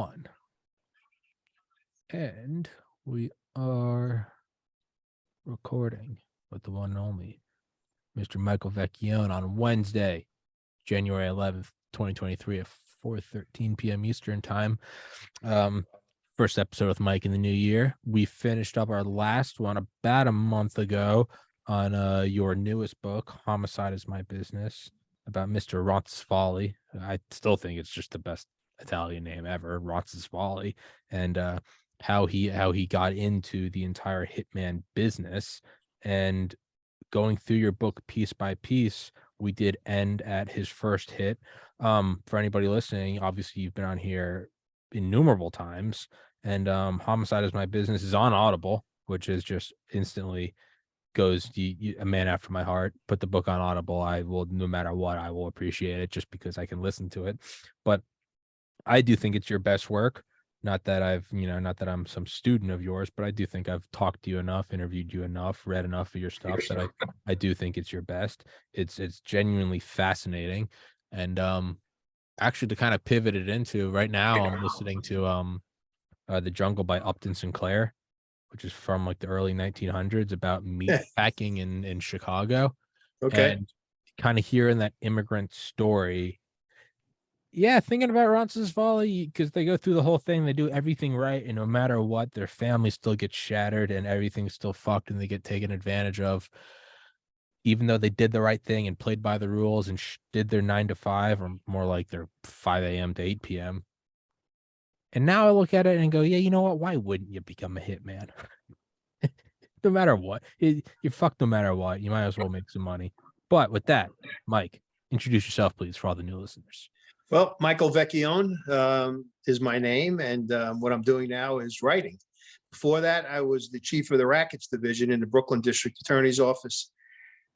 on. And we are recording with the one and only Mr. Michael Vecchione on Wednesday, January 11th, 2023 at 4:13 p.m. Eastern time. First episode with Mike in the new year. We finished up our last one about a month ago on your newest book, Homicide is My Business, about Mr. Roncesvalles. I still think it's just the best Italian name ever, Roncesvalles, and how he got into the entire hitman business. And going through your book piece by piece, we did end at his first hit. For anybody listening, obviously you've been on here innumerable times, and Homicide is My Business is on Audible, which is just instantly goes a man after my heart. Put the book on Audible. I will, no matter what, I will appreciate it just because I can listen to it. But I do think it's your best work. Not that not that I'm some student of yours, but I do think I've talked to you enough, interviewed you enough, read enough of your stuff that I do think it's your best. It's genuinely fascinating. And actually, to kind of pivot it into right now, I'm listening to The Jungle by Upton Sinclair, which is from like the early 1900s, about meat packing in Chicago. Okay. And kind of hearing that immigrant story. Yeah, thinking about Roncesvalles, because they go through the whole thing, they do everything right, and no matter what, their family still gets shattered and everything's still fucked and they get taken advantage of, even though they did the right thing and played by the rules and did their 9 to 5, or more like their 5 a.m. to 8 p.m. And now I look at it and go, yeah, you know what? Why wouldn't you become a hitman? No matter what. You're fucked no matter what. You might as well make some money. But with that, Mike, introduce yourself, please, for all the new listeners. Well, Michael Vecchione is my name, and what I'm doing now is writing. Before that, I was the chief of the rackets division in the Brooklyn District Attorney's Office,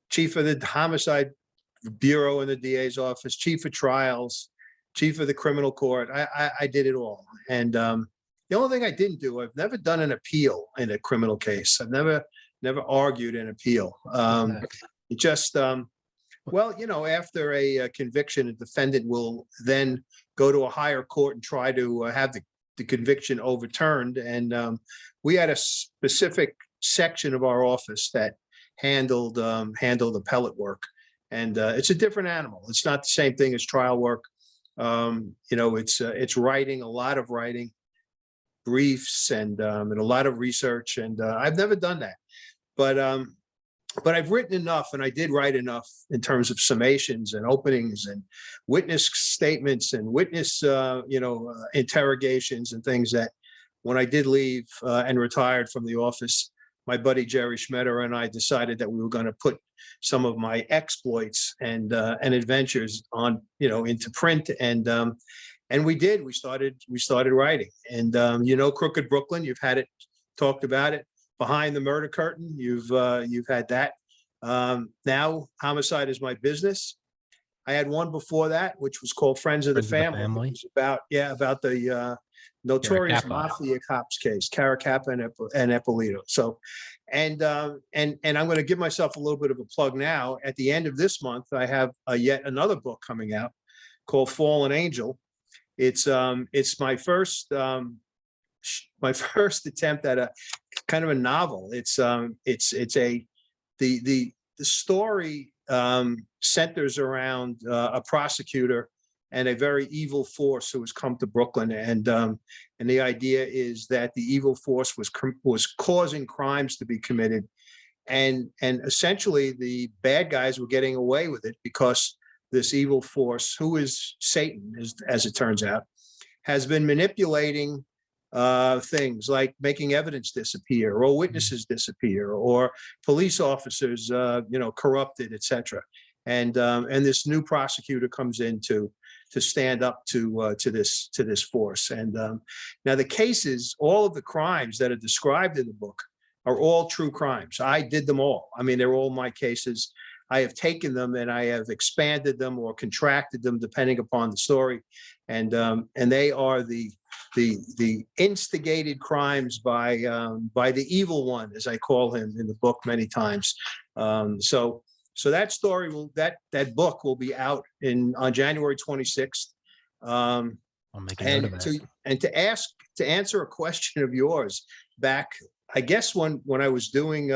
chief of the Homicide Bureau in the DA's office, chief of trials, chief of the criminal court. I did it all. And the only thing I didn't do, I've never done an appeal in a criminal case. I've never argued an appeal. It just well, after a conviction, a defendant will then go to a higher court and try to have the conviction overturned. And we had a specific section of our office that handled appellate work. And it's a different animal. It's not the same thing as trial work. It's writing, a lot of writing, briefs, and a lot of research. And I've never done that. But I've written enough, and I did write enough in terms of summations and openings and witness statements and witness, interrogations and things, that when I did leave and retired from the office, my buddy Jerry Schmetter and I decided that we were going to put some of my exploits and adventures on, into print, and we did. We started writing, and Crooked Brooklyn. You've had it talked about it. Behind the Murder Curtain, you've had that. Now Homicide is My Business. I had one before that, which was called Friends of the Family. It was about the notorious mafia cops case, Caracappa and Eppolito. So, and I'm going to give myself a little bit of a plug now. At the end of this month, I have yet another book coming out called Fallen Angel. It's my first attempt at a kind of a novel. The story centers around a prosecutor and a very evil force who has come to Brooklyn, and the idea is that the evil force was causing crimes to be committed, and essentially the bad guys were getting away with it because this evil force, who is Satan, as it turns out, has been manipulating things like making evidence disappear, or witnesses disappear, or police officers, corrupted, etc. And this new prosecutor comes in to stand up to this force. And now the cases, all of the crimes that are described in the book, are all true crimes. I did them all. I mean, they're all my cases. I have taken them and I have expanded them or contracted them depending upon the story, and they are the instigated crimes by the evil one, as I call him in the book many times. So that story that book will be out on January 26th. I'll make a note of that. And to answer a question of yours back, I guess when I was doing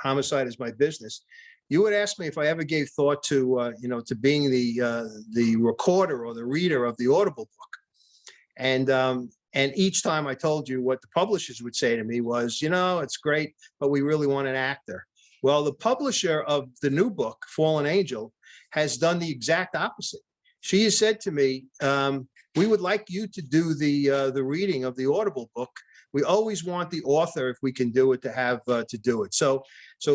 Homicide as my business, you would ask me if I ever gave thought to to being the recorder or the reader of the Audible book. And each time I told you what the publishers would say to me was, it's great, but we really want an actor. Well, the publisher of the new book, Fallen Angel, has done the exact opposite. She has said to me, we would like you to do the reading of the Audible book. We always want the author, if we can do it, to have to do it. So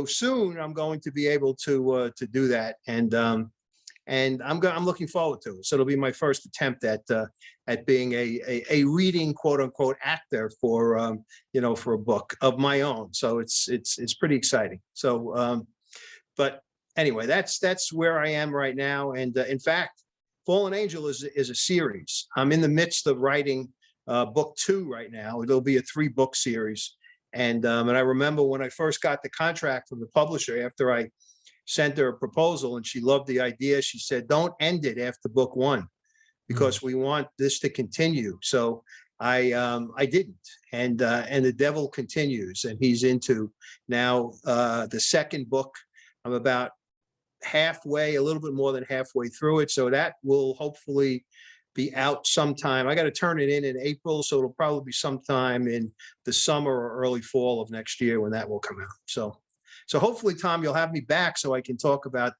soon I'm going to be able to do that, and I'm looking forward to it. So it'll be my first attempt at being a reading quote unquote actor for for a book of my own. So it's pretty exciting. So but anyway, that's where I am right now. And in fact, Fallen Angel is a series. I'm in the midst of writing book 2 right now. It'll be a 3-book series. And I remember when I first got the contract from the publisher, after I sent her a proposal and she loved the idea, she said, don't end it after book 1 because we want this to continue. So I didn't. And the devil continues, and he's into now the second book. I'm about halfway, a little bit more than halfway through it. So that will hopefully be out sometime. I got to turn it in April, so it'll probably be sometime in the summer or early fall of next year when that will come out. So hopefully, Tom, you'll have me back so I can talk about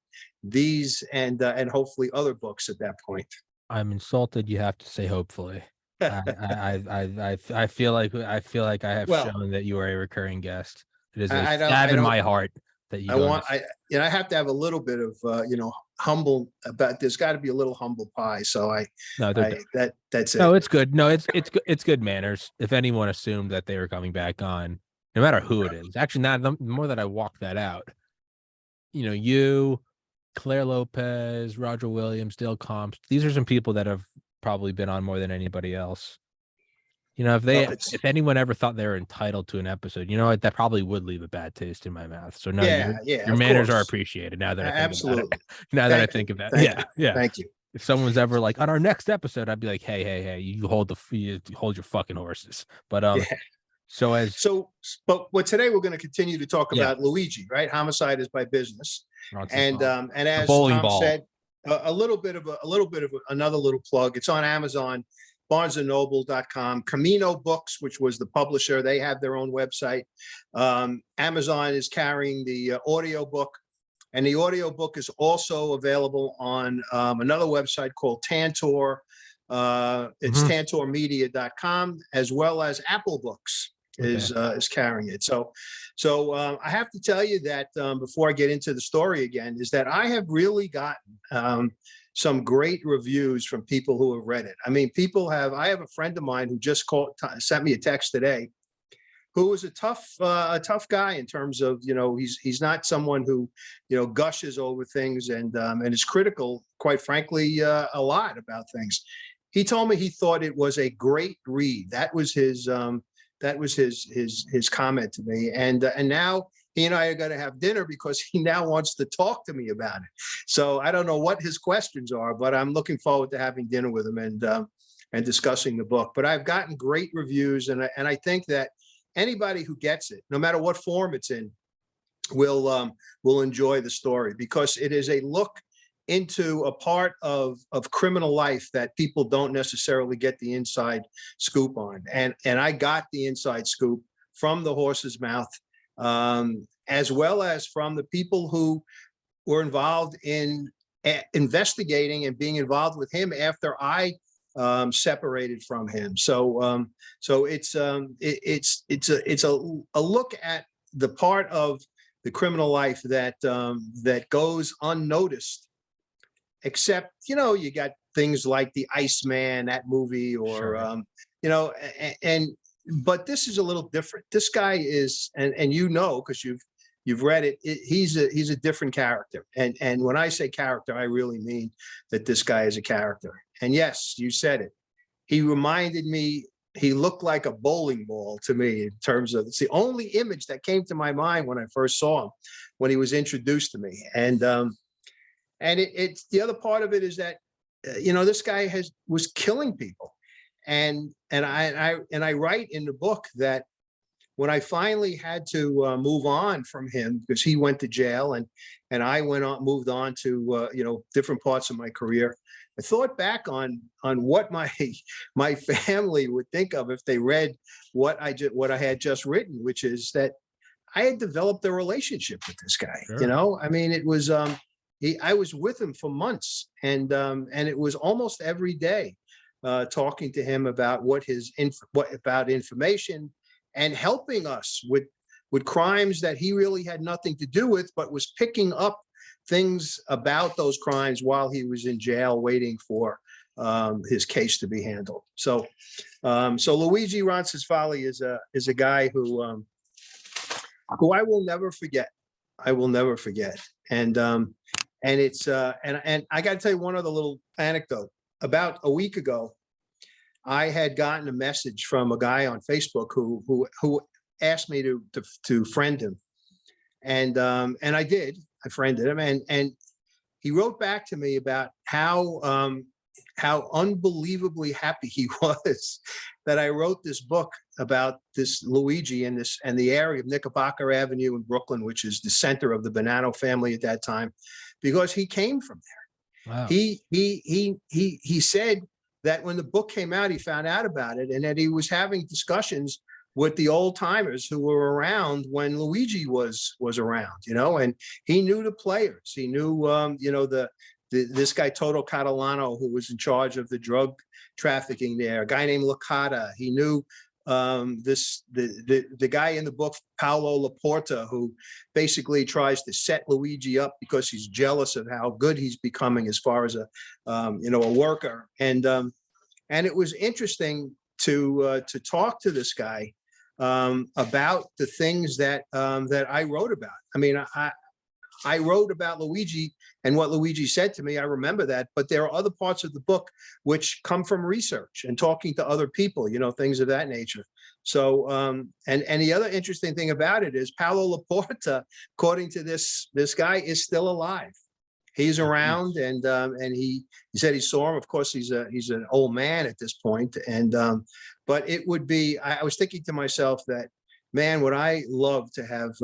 these and hopefully other books at that point. I'm insulted. You have to say hopefully. I feel like I have shown that you are a recurring guest. It is a stab in my heart that you. I have to have a little bit of humble about. There's got to be a little humble pie. So that's it. No, it's good. No, it's good manners. If anyone assumed that they were coming back on, no matter who it is, actually, not the more that I walk that out. You, Claire Lopez, Roger Williams, Dale Comps. These are some people that have probably been on more than anybody else. If anyone ever thought they were entitled to an episode, that probably would leave a bad taste in my mouth. So no, your manners are appreciated now that I think about it. Now that I think about it. Yeah. Thank you. If someone's ever like on our next episode, I'd be like, hey, you hold your fucking horses. But but today we're going to continue to talk about Luigi, right? Homicide is my business, and as Tom said, a little bit of another little plug. It's on Amazon, BarnesandNoble.com, Camino Books, which was the publisher. They have their own website. Amazon is carrying the audio book, and the audio book is also available on another website called Tantor. It's tantormedia.com, as well as Apple Books is carrying it. So I have to tell you that before I get into the story again, is that I have really gotten some great reviews from people who have read it. I mean, I have a friend of mine who just sent me a text today, who is a tough guy in terms of, he's not someone who, gushes over things and is critical, quite frankly, a lot about things. He told me he thought it was a great read. That was his comment to me. And now he and I are going to have dinner because he now wants to talk to me about it. So I don't know what his questions are, but I'm looking forward to having dinner with him and discussing the book. But I've gotten great reviews, and I think that anybody who gets it, no matter what form it's in, will enjoy the story, because it is a look into a part of criminal life that people don't necessarily get the inside scoop on. And I got the inside scoop from the horse's mouth, as well as from the people who were involved in investigating and being involved with him after I separated from him. So it's a look at the part of the criminal life that goes unnoticed. Except, you got things like The Iceman, that movie, or, but this is a little different. This guy is, and because you've read it, he's a different character. And when I say character, I really mean that this guy is a character. And yes, you said it. He reminded me, he looked like a bowling ball to me in terms of, it's the only image that came to my mind when I first saw him, when he was introduced to me. And it's the other part of it is that, this guy was killing people. I write in the book that when I finally had to move on from him because he went to jail and I moved on to different parts of my career. I thought back on what my family would think of if they read what I had just written, which is that I had developed a relationship with this guy. Sure. I mean, it was I was with him for months, and it was almost every day talking to him about what about information and helping us with crimes that he really had nothing to do with, but was picking up things about those crimes while he was in jail waiting for his case to be handled. So Luigi Roncesvalli is a guy who I will never forget. I will never forget. And it's and I got to tell you one other little anecdote. About a week ago, I had gotten a message from a guy on Facebook who asked me to friend him, and I did. I friended him, and he wrote back to me about how unbelievably happy he was that I wrote this book about this Luigi and the area of Knickerbocker Avenue in Brooklyn, which is the center of the Bonanno family at that time, because he came from there. Wow. He said that when the book came out, he found out about it, and that he was having discussions with the old timers who were around when Luigi was around, and he knew the players. He knew, this guy Toto Catalano, who was in charge of the drug trafficking there, a guy named Licata. He knew the guy in the book, Paolo Laporta, who basically tries to set Luigi up because he's jealous of how good he's becoming as far as a worker. And it was interesting to talk to this guy about the things that I wrote about. I mean, I wrote about Luigi and what Luigi said to me. I remember that, but there are other parts of the book which come from research and talking to other people, things of that nature. So, and the other interesting thing about it is Paolo Laporta, according to this guy, is still alive. He's around, and he said he saw him. Of course, he's an old man at this point, but it would be. I was thinking to myself that, man, would I love to have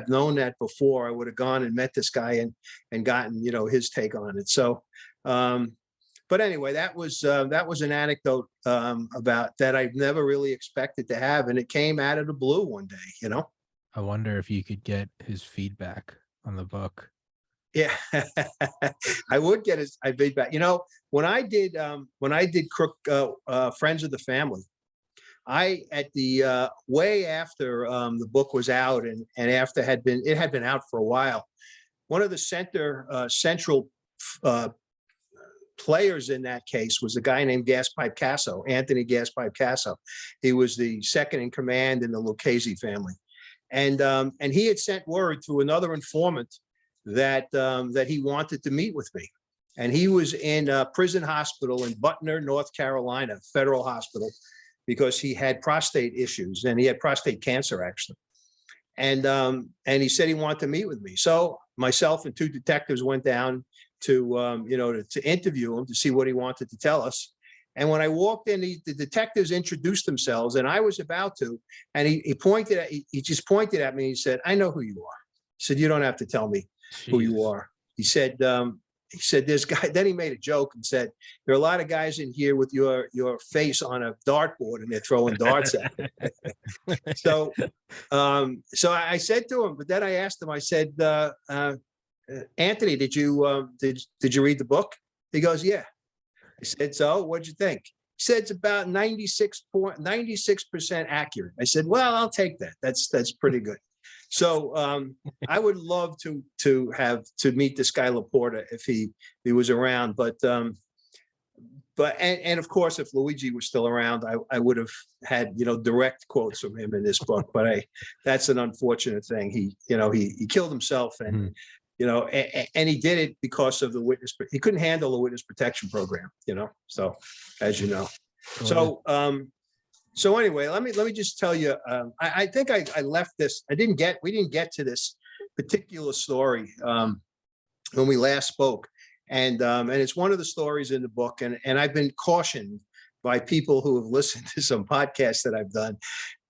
known that before. I would have gone and met this guy and gotten his take on it. So, but anyway, that was an anecdote about that I've never really expected to have, and it came out of the blue one day. I wonder if you could get his feedback on the book. Yeah, I would get his feedback. When I did Crook Friends of the Family, I at the way after the book was out and after it had been out for a while, one of the central players in that case was a guy named Gaspipe Casso, Anthony Gaspipe Casso. He was the second in command in the Lucchese family, and he had sent word to another informant that he wanted to meet with me. And he was in a prison hospital in Butner, North Carolina, federal hospital, because he had prostate issues, and he had prostate cancer, actually. And he said he wanted to meet with me. So myself and two detectives went down to interview him to see what he wanted to tell us. And when I walked in, the detectives introduced themselves, and I was about to, and he just pointed at me. And he said, "I know who you are." He said, "You don't have to tell me who you are." He said, "This guy," then he made a joke and said, "There are a lot of guys in here with your face on a dartboard, and they're throwing darts at it." So I said to him, but then I asked him, I said, "Anthony, did you read the book?" He goes, "Yeah." I said, "So what'd you think?" He said, "It's about 96% accurate." I said, "Well, I'll take that. That's pretty good." So I would love to meet this guy Laporta if he was around, but of course, if Luigi was still around, I would have had direct quotes from him in this book. But that's an unfortunate thing. He killed himself, and and he did it because of the witness. He couldn't handle the witness protection program. So as you know, so. So anyway, let me just tell you. I think I left this. We didn't get to this particular story when we last spoke, and it's one of the stories in the book. And I've been cautioned by people who have listened to some podcasts that I've done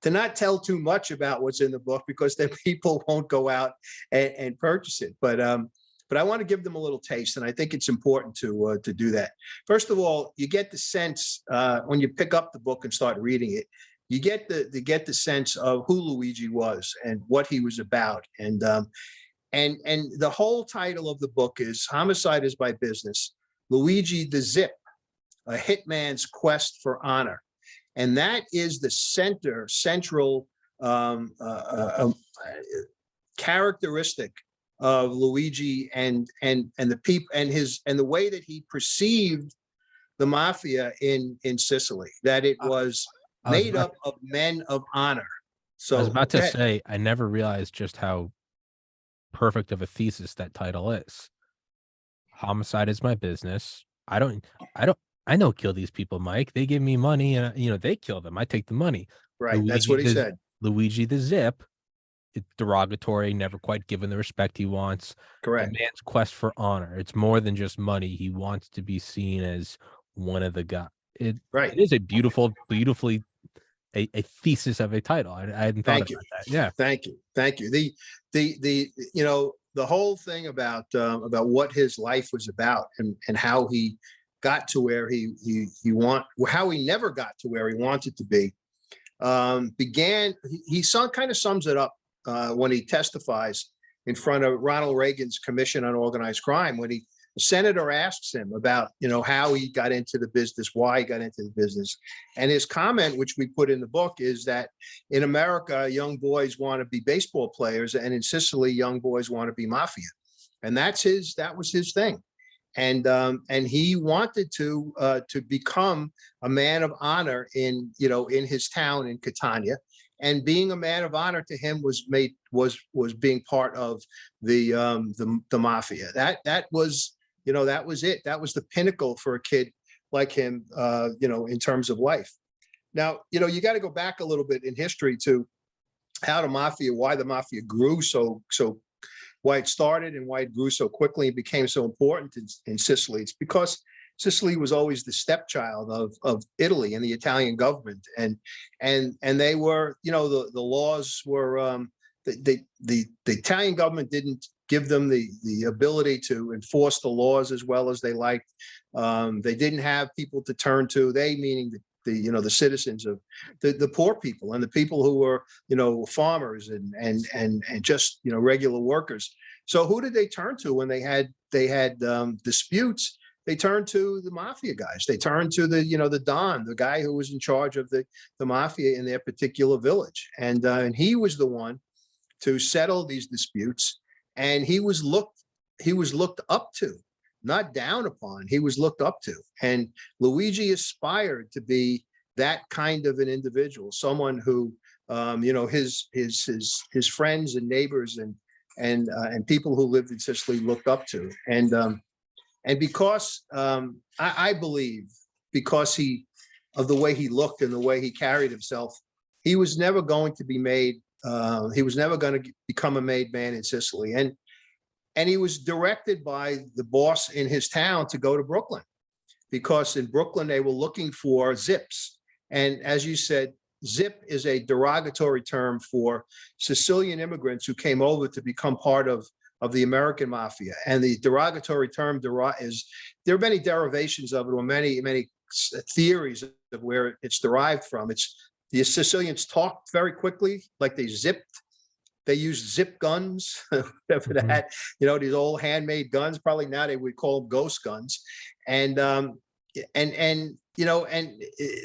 to not tell too much about what's in the book, because then people won't go out and purchase it. But I want to give them a little taste, and I think it's important to do that. First of all, you get the sense when you pick up the book and start reading it, you get the sense of who Luigi was and what he was about, and the whole title of the book is "Homicide is My Business: Luigi the Zip, a Hitman's Quest for Honor," and that is the central characteristic of Luigi and the people and the way that he perceived the mafia in Sicily, that it was made up of men of honor. So I was about to say, I never realized just how perfect of a thesis that title is. Homicide is my business. I don't kill these people, Mike. They give me money and they kill them. I take the money. Right. That's what he said. Luigi the Zip. It's derogatory, never quite given the respect he wants. Correct. A man's quest for honor. It's more than just money. He wants to be seen as one of the guys. It is a beautifully a thesis of a title. I hadn't thought about that. Yeah. Thank you. The whole thing about what his life was about and how he got to where how he never got to where he wanted to be began. He kind of sums it up when he testifies in front of Ronald Reagan's Commission on Organized Crime, when the senator asks him about, how he got into the business, why he got into the business. And his comment, which we put in the book, is that in America, young boys want to be baseball players, and in Sicily, young boys want to be mafia. And that was his thing. And he wanted to become a man of honor in his town in Catania. And being a man of honor to him was being part of the mafia. That was it. That was the pinnacle for a kid like him, in terms of life. Now, you got to go back a little bit in history to why the mafia grew why it started and why it grew so quickly and became so important in Sicily. It's because Sicily was always the stepchild of Italy and the Italian government, and they were, the laws were the Italian government didn't give them the ability to enforce the laws as well as they liked. They didn't have people to turn to. They, meaning the citizens of the poor people and the people who were farmers and just regular workers. So who did they turn to when they had disputes? They turned to the mafia guys. They turned to the Don, the guy who was in charge of the mafia in their particular village, and he was the one to settle these disputes. And he was looked up to, not down upon. He was looked up to, and Luigi aspired to be that kind of an individual, someone who his friends and neighbors and people who lived in Sicily looked up to. And because I believe, because of the way he looked and the way he carried himself, he was never going to be made. He was never going to become a made man in Sicily. And he was directed by the boss in his town to go to Brooklyn, because in Brooklyn they were looking for zips. And as you said, zip is a derogatory term for Sicilian immigrants who came over to become part of the American mafia. And the derogatory term is, there are many derivations of it, or many theories of where it's derived from. It's the Sicilians talked very quickly, like they zipped. They used zip guns, whatever that, these old handmade guns. Probably now they would call them ghost guns, and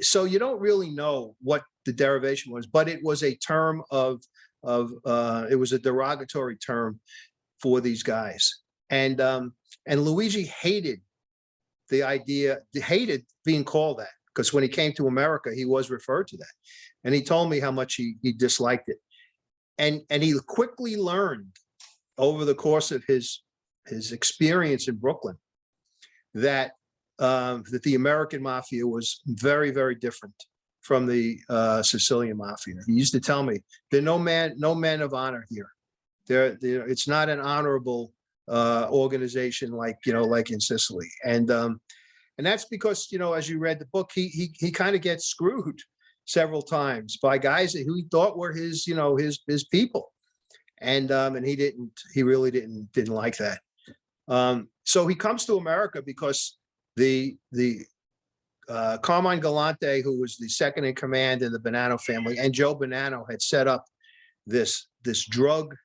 so you don't really know what the derivation was, but it was a term it was a derogatory term for these guys, and Luigi hated the idea, hated being called that, because when he came to America, he was referred to that, and he told me how much he disliked it. And he quickly learned over the course of his experience in Brooklyn that the American mafia was very, very different from the Sicilian mafia. He used to tell me, there are no men of honor here. It's not an honorable organization like in Sicily. And And that's because, as you read the book, he kind of gets screwed several times by guys who he thought were his people. And he really didn't like that. So he comes to America because the Carmine Galante, who was the second in command in the Bonanno family, and Joe Bonanno had set up this drug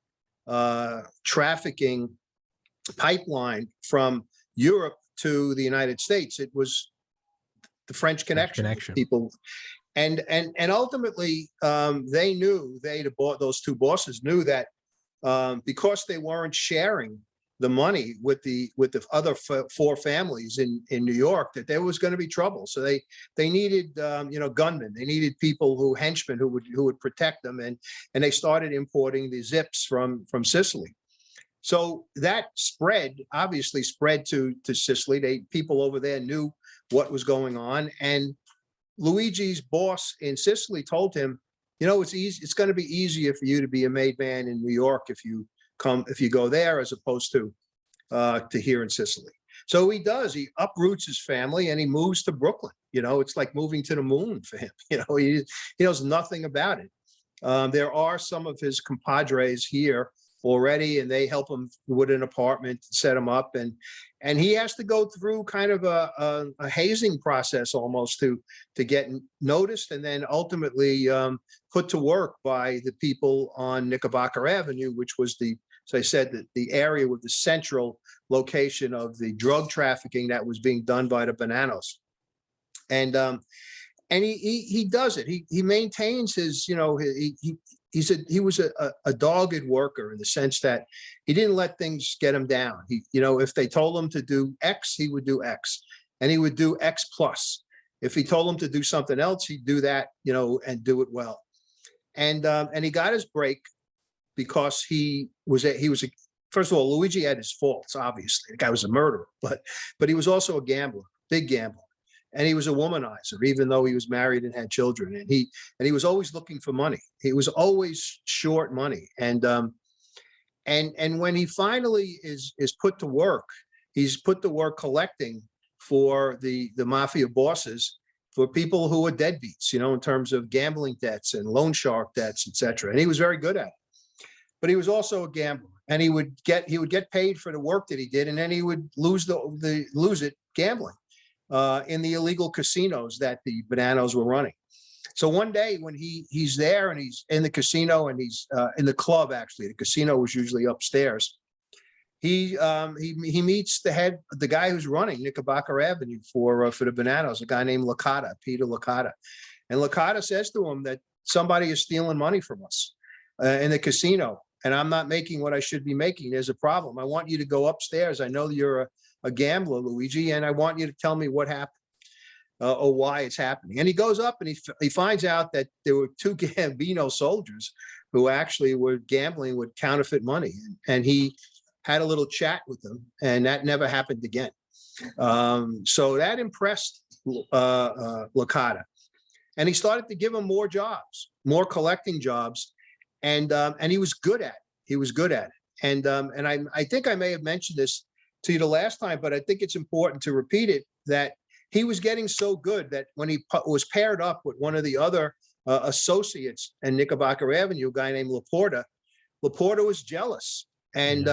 trafficking pipeline from Europe to the United States. It was the French connection. People, and ultimately they knew, those two bosses knew that because they weren't sharing the money with the other four families in New York, that there was going to be trouble. So they needed gunmen. They needed henchmen who would protect them, and they started importing the zips from Sicily. So that obviously spread to Sicily. People over there knew what was going on, and Luigi's boss in Sicily told him, it's easy. It's going to be easier for you to be a made man in New York if you go there, as opposed to here in Sicily. So he does. He uproots his family and he moves to Brooklyn. It's like moving to the moon for him. He knows nothing about it. There are some of his compadres here already, and they help him with an apartment, set him up, and he has to go through kind of a hazing process almost to get noticed, and then ultimately put to work by the people on Knickerbocker Avenue, which was as I said, the area with the central location of the drug trafficking that was being done by the Bonannos. And he does it. He maintains his, he was a dogged worker, in the sense that he didn't let things get him down. If they told him to do X, he would do X, and he would do X plus. If he told him to do something else, he'd do that, and do it well. And he got his break because first of all, Luigi had his faults. Obviously, the guy was a murderer, but he was also a gambler, big gambler. And he was a womanizer, even though he was married and had children. And he was always looking for money. He was always short money. And when he finally is put to work, he's put to work collecting for the mafia bosses, for people who are deadbeats, in terms of gambling debts and loan shark debts, etc. And he was very good at it. But he was also a gambler, and he would get paid for the work that he did, and then he would lose it gambling in the illegal casinos that the Bonannos were running. So one day when he's there, and he's in the casino, and he's in the club, actually, the casino was usually upstairs. He meets the guy who's running Knickerbocker Avenue for the Bonannos, a guy named Licata, Peter Licata. And Licata says to him that somebody is stealing money from us in the casino, and I'm not making what I should be making. There's a problem. I want you to go upstairs. I know you're a gambler, Luigi, and I want you to tell me what happened or why it's happening. And he goes up, and he finds out that there were two Gambino soldiers who actually were gambling with counterfeit money. And he had a little chat with them, and that never happened again. So that impressed Licata. And he started to give him more jobs, more collecting jobs. And he was good at it. And I think I may have mentioned this to you the last time, but I think it's important to repeat it, that he was getting so good that when he was paired up with one of the other associates in Knickerbocker Avenue, a guy named Laporta was jealous. And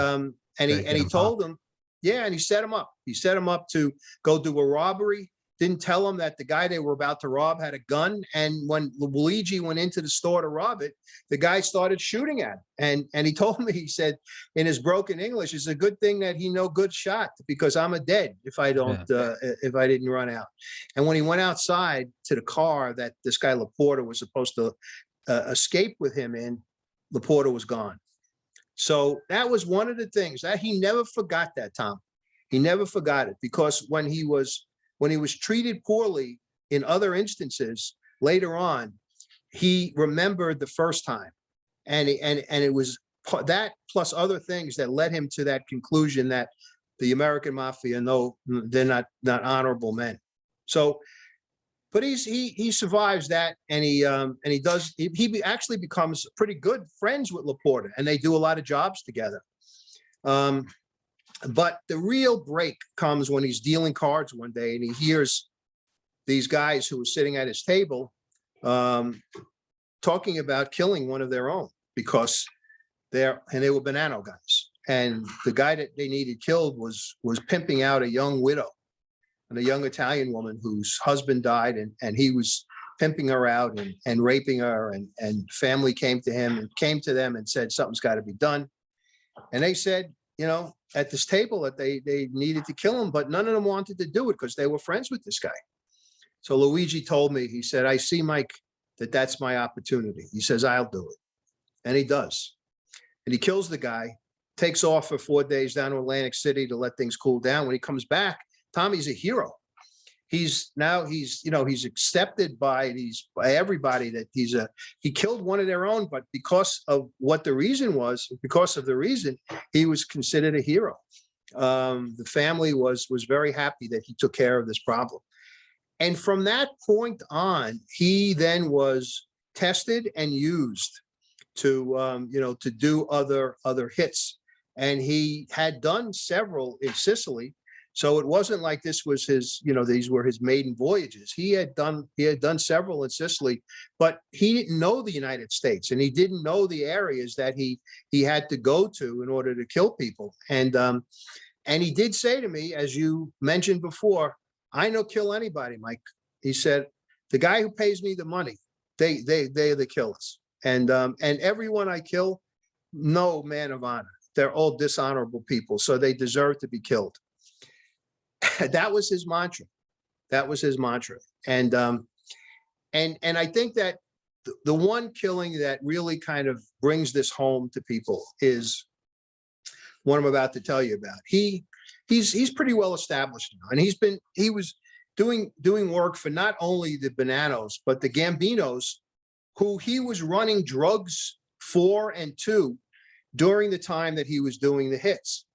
he told him, and he set him up. He set him up to go do a robbery. Didn't tell him that the guy they were about to rob had a gun. And when Luigi went into the store to rob it, the guy started shooting at him. And he told me, he said in his broken English, it's a good thing that he no good shot, because I'm a dead if I didn't run out. And when he went outside to the car that this guy Laporta was supposed to escape with him in, Laporta was gone. So that was one of the things that he never forgot that, Tom. He never forgot it, because when he was treated poorly in other instances later on, he remembered the first time. And it was that plus other things that led him to that conclusion that the American mafia, no, they're not honorable men. So, but he survives that, and he actually becomes pretty good friends with Laporta, and they do a lot of jobs together. But the real break comes when he's dealing cards one day and he hears these guys who were sitting at his table talking about killing one of their own because they were Bonanno guys. And the guy that they needed killed was pimping out a young widow and a young Italian woman whose husband died, and he was pimping her out and raping her, and family came to them and said something's got to be done. And they said, at this table that they needed to kill him, but none of them wanted to do it because they were friends with this guy. So Luigi told me, he said, I see, Mike, that's my opportunity. He says, I'll do it. And he does. And he kills the guy, takes off for 4 days down to Atlantic City to let things cool down. When he comes back, Tommy's a hero. He's accepted by everybody that he killed one of their own, but because of the reason, he was considered a hero. The family was very happy that he took care of this problem. And from that point on, he then was tested and used to do other hits. And he had done several in Sicily. So it wasn't like this was his, these were his maiden voyages. He had done several in Sicily, but he didn't know the United States, and he didn't know the areas that he had to go to in order to kill people. And he did say to me, as you mentioned before, I no kill anybody, Mike. He said, the guy who pays me the money, they're the killers. And everyone I kill, no man of honor. They're all dishonorable people, so they deserve to be killed. That was his mantra. And I think that the one killing that really kind of brings this home to people is what I'm about to tell you about. He's pretty well established now, and he was doing work for not only the Bonannos but the Gambinos, who he was running drugs for and to during the time that he was doing the hits.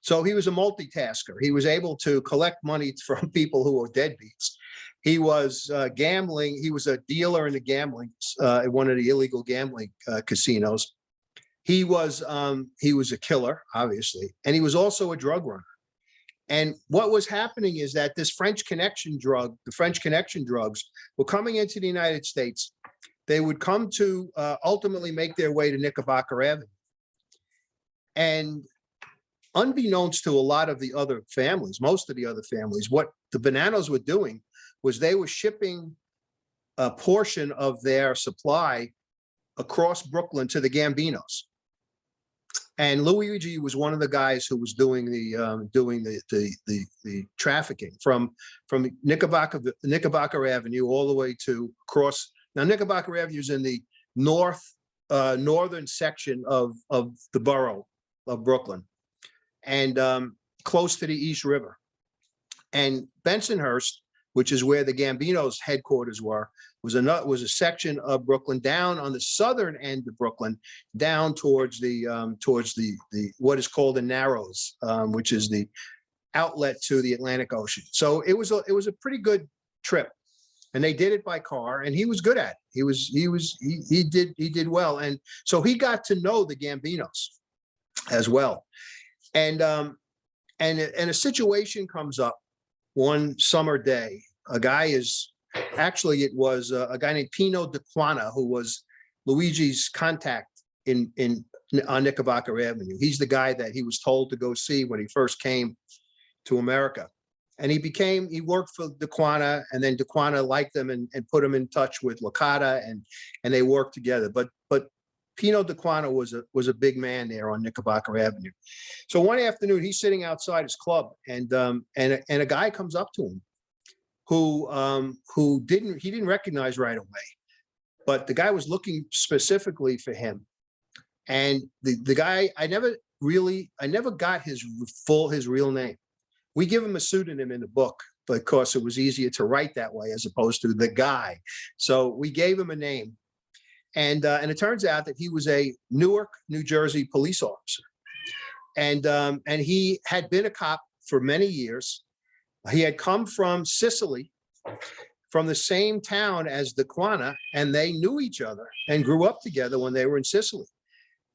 So he was a multitasker. He was able to collect money from people who were deadbeats. He was gambling. He was a dealer in the gambling, at one of the illegal gambling casinos. He was a killer, obviously, and he was also a drug runner. And what was happening is that the French Connection drugs were coming into the United States. They would come to ultimately make their way to Knickerbocker Avenue. And unbeknownst to a lot of the other families, most of the other families, what the Bonannos were doing was they were shipping a portion of their supply across Brooklyn to the Gambinos. And Luigi was one of the guys who was doing the trafficking from Knickerbocker Avenue all the way to across. Now Knickerbocker Avenue is in the northern section of the borough of Brooklyn, and close to the East River. And Bensonhurst, which is where the Gambinos' headquarters were, was a section of Brooklyn down on the southern end of Brooklyn, down towards the what is called the Narrows, which is the outlet to the Atlantic Ocean. So it was a pretty good trip, and they did it by car, and he was good at it. He did well, and so he got to know the Gambinos as well. And a situation comes up one summer day. It was a guy named Pino DeQuana, who was Luigi's contact on Knickerbocker Avenue. He's the guy that he was told to go see when he first came to America. And he worked for DeQuana, and then DeQuana liked him and put him in touch with Licata, and they worked together. But Pino DeQuana was a big man there on Knickerbocker Avenue. So one afternoon, he's sitting outside his club, and a guy comes up to him who didn't recognize right away, but the guy was looking specifically for him. And the guy, I never got his real name. We give him a pseudonym in the book because it was easier to write that way as opposed to the guy. So we gave him a name. And it turns out that he was a Newark, New Jersey police officer. And he had been a cop for many years. He had come from Sicily, from the same town as DeQuana, and they knew each other and grew up together when they were in Sicily.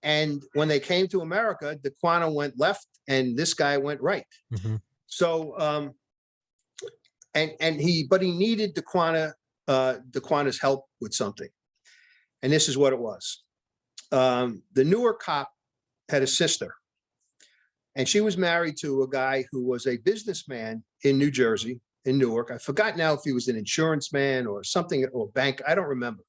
And when they came to America, DeQuana went left and this guy went right. Mhm. So, but he needed DeQuana's help with something. And this is what it was. The Newark cop had a sister, and she was married to a guy who was a businessman in New Jersey, in Newark. I forgot now if he was an insurance man or something, or bank. I don't remember.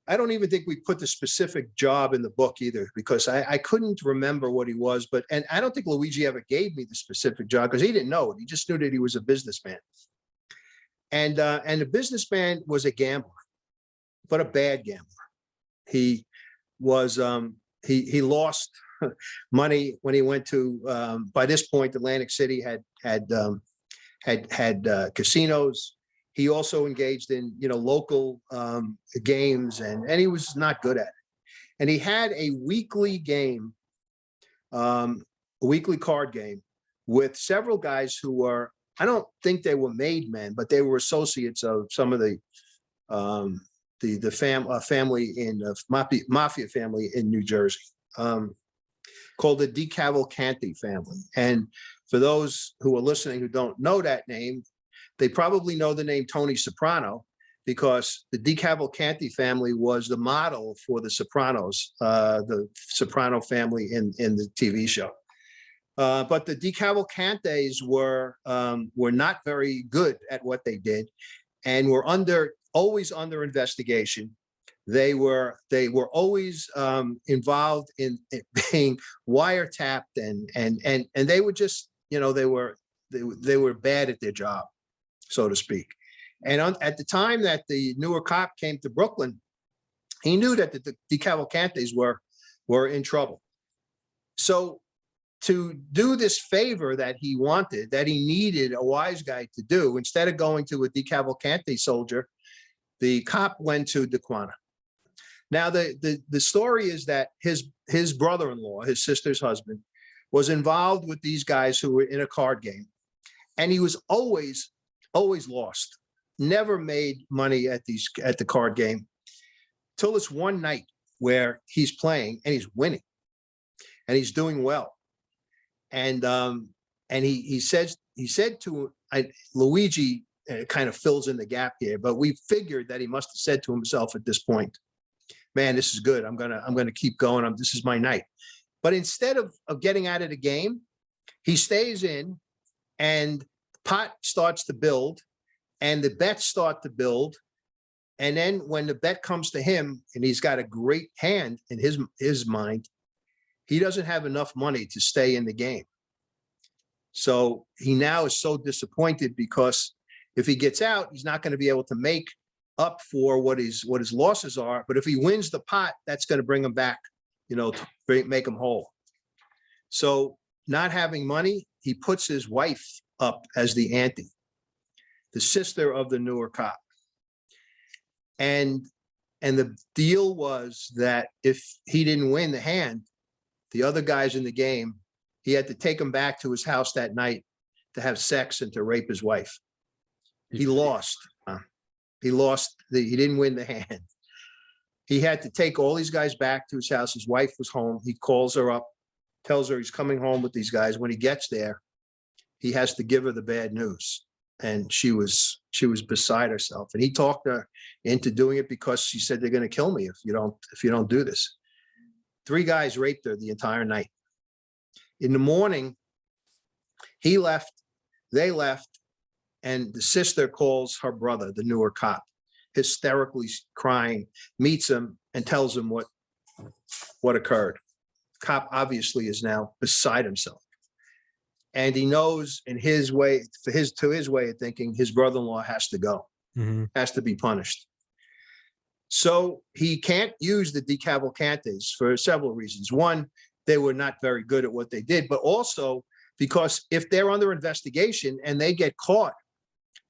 I don't even think we put the specific job in the book either, because I couldn't remember what he was. And I don't think Luigi ever gave me the specific job because he didn't know it. He just knew that he was a businessman. And the businessman was a gambler, but a bad gambler. He was he lost money when he went to by this point Atlantic City had casinos. He also engaged in local games, and he was not good at it. And he had a weekly game, a weekly card game with several guys who were, I don't think they were made men, but they were associates of some of the family in mafia family in New Jersey, called the DeCavalcanti family. And for those who are listening who don't know that name, they probably know the name Tony Soprano, because the DeCavalcanti family was the model for the Sopranos, the Soprano family in the TV show. But the DeCavalcantes were not very good at what they did, and were always under investigation. They were always involved in being wiretapped, and they were just they were bad at their job, so to speak. And at the time that the Newark cop came to Brooklyn, he knew that the DeCavalcantes were in trouble. So to do this favor that he wanted, that he needed a wise guy to do, instead of going to a DeCavalcanti soldier, the cop went to DeQuana. Now, the story is that his brother-in-law, his sister's husband, was involved with these guys who were in a card game, and he was always lost, never made money at the card game, till this one night where he's playing and he's winning, and he's doing well, and he said to Luigi, it kind of fills in the gap here, but we figured that he must have said to himself at this point, man, this is good. I'm gonna keep going. This is my night. But instead of getting out of the game, he stays in, and pot starts to build, and the bets start to build. And then when the bet comes to him, and he's got a great hand in his mind, he doesn't have enough money to stay in the game. So he now is so disappointed, because if he gets out, he's not going to be able to make up for what his losses are. But if he wins the pot, that's going to bring him back, to make him whole. So not having money, he puts his wife up as the ante, the sister of the Newark cop. And the deal was that if he didn't win the hand, the other guys in the game, he had to take him back to his house that night to have sex and to rape his wife. He lost. He didn't win the hand. He had to take all these guys back to his house. His wife was home. He calls her up, tells her he's coming home with these guys. When he gets there, he has to give her the bad news. And she was beside herself. And he talked her into doing it, because she said, they're going to kill me if you don't do this. 3 guys raped her the entire night. In the morning, he left, they left, and the sister calls her brother, the Newark cop, hysterically crying, meets him and tells him what occurred. Cop obviously is now beside himself. And he knows in his way, to his way of thinking, his brother-in-law has to go, has to be punished. So he can't use the DeCavalcantes for several reasons. One, they were not very good at what they did, but also because if they're under investigation and they get caught,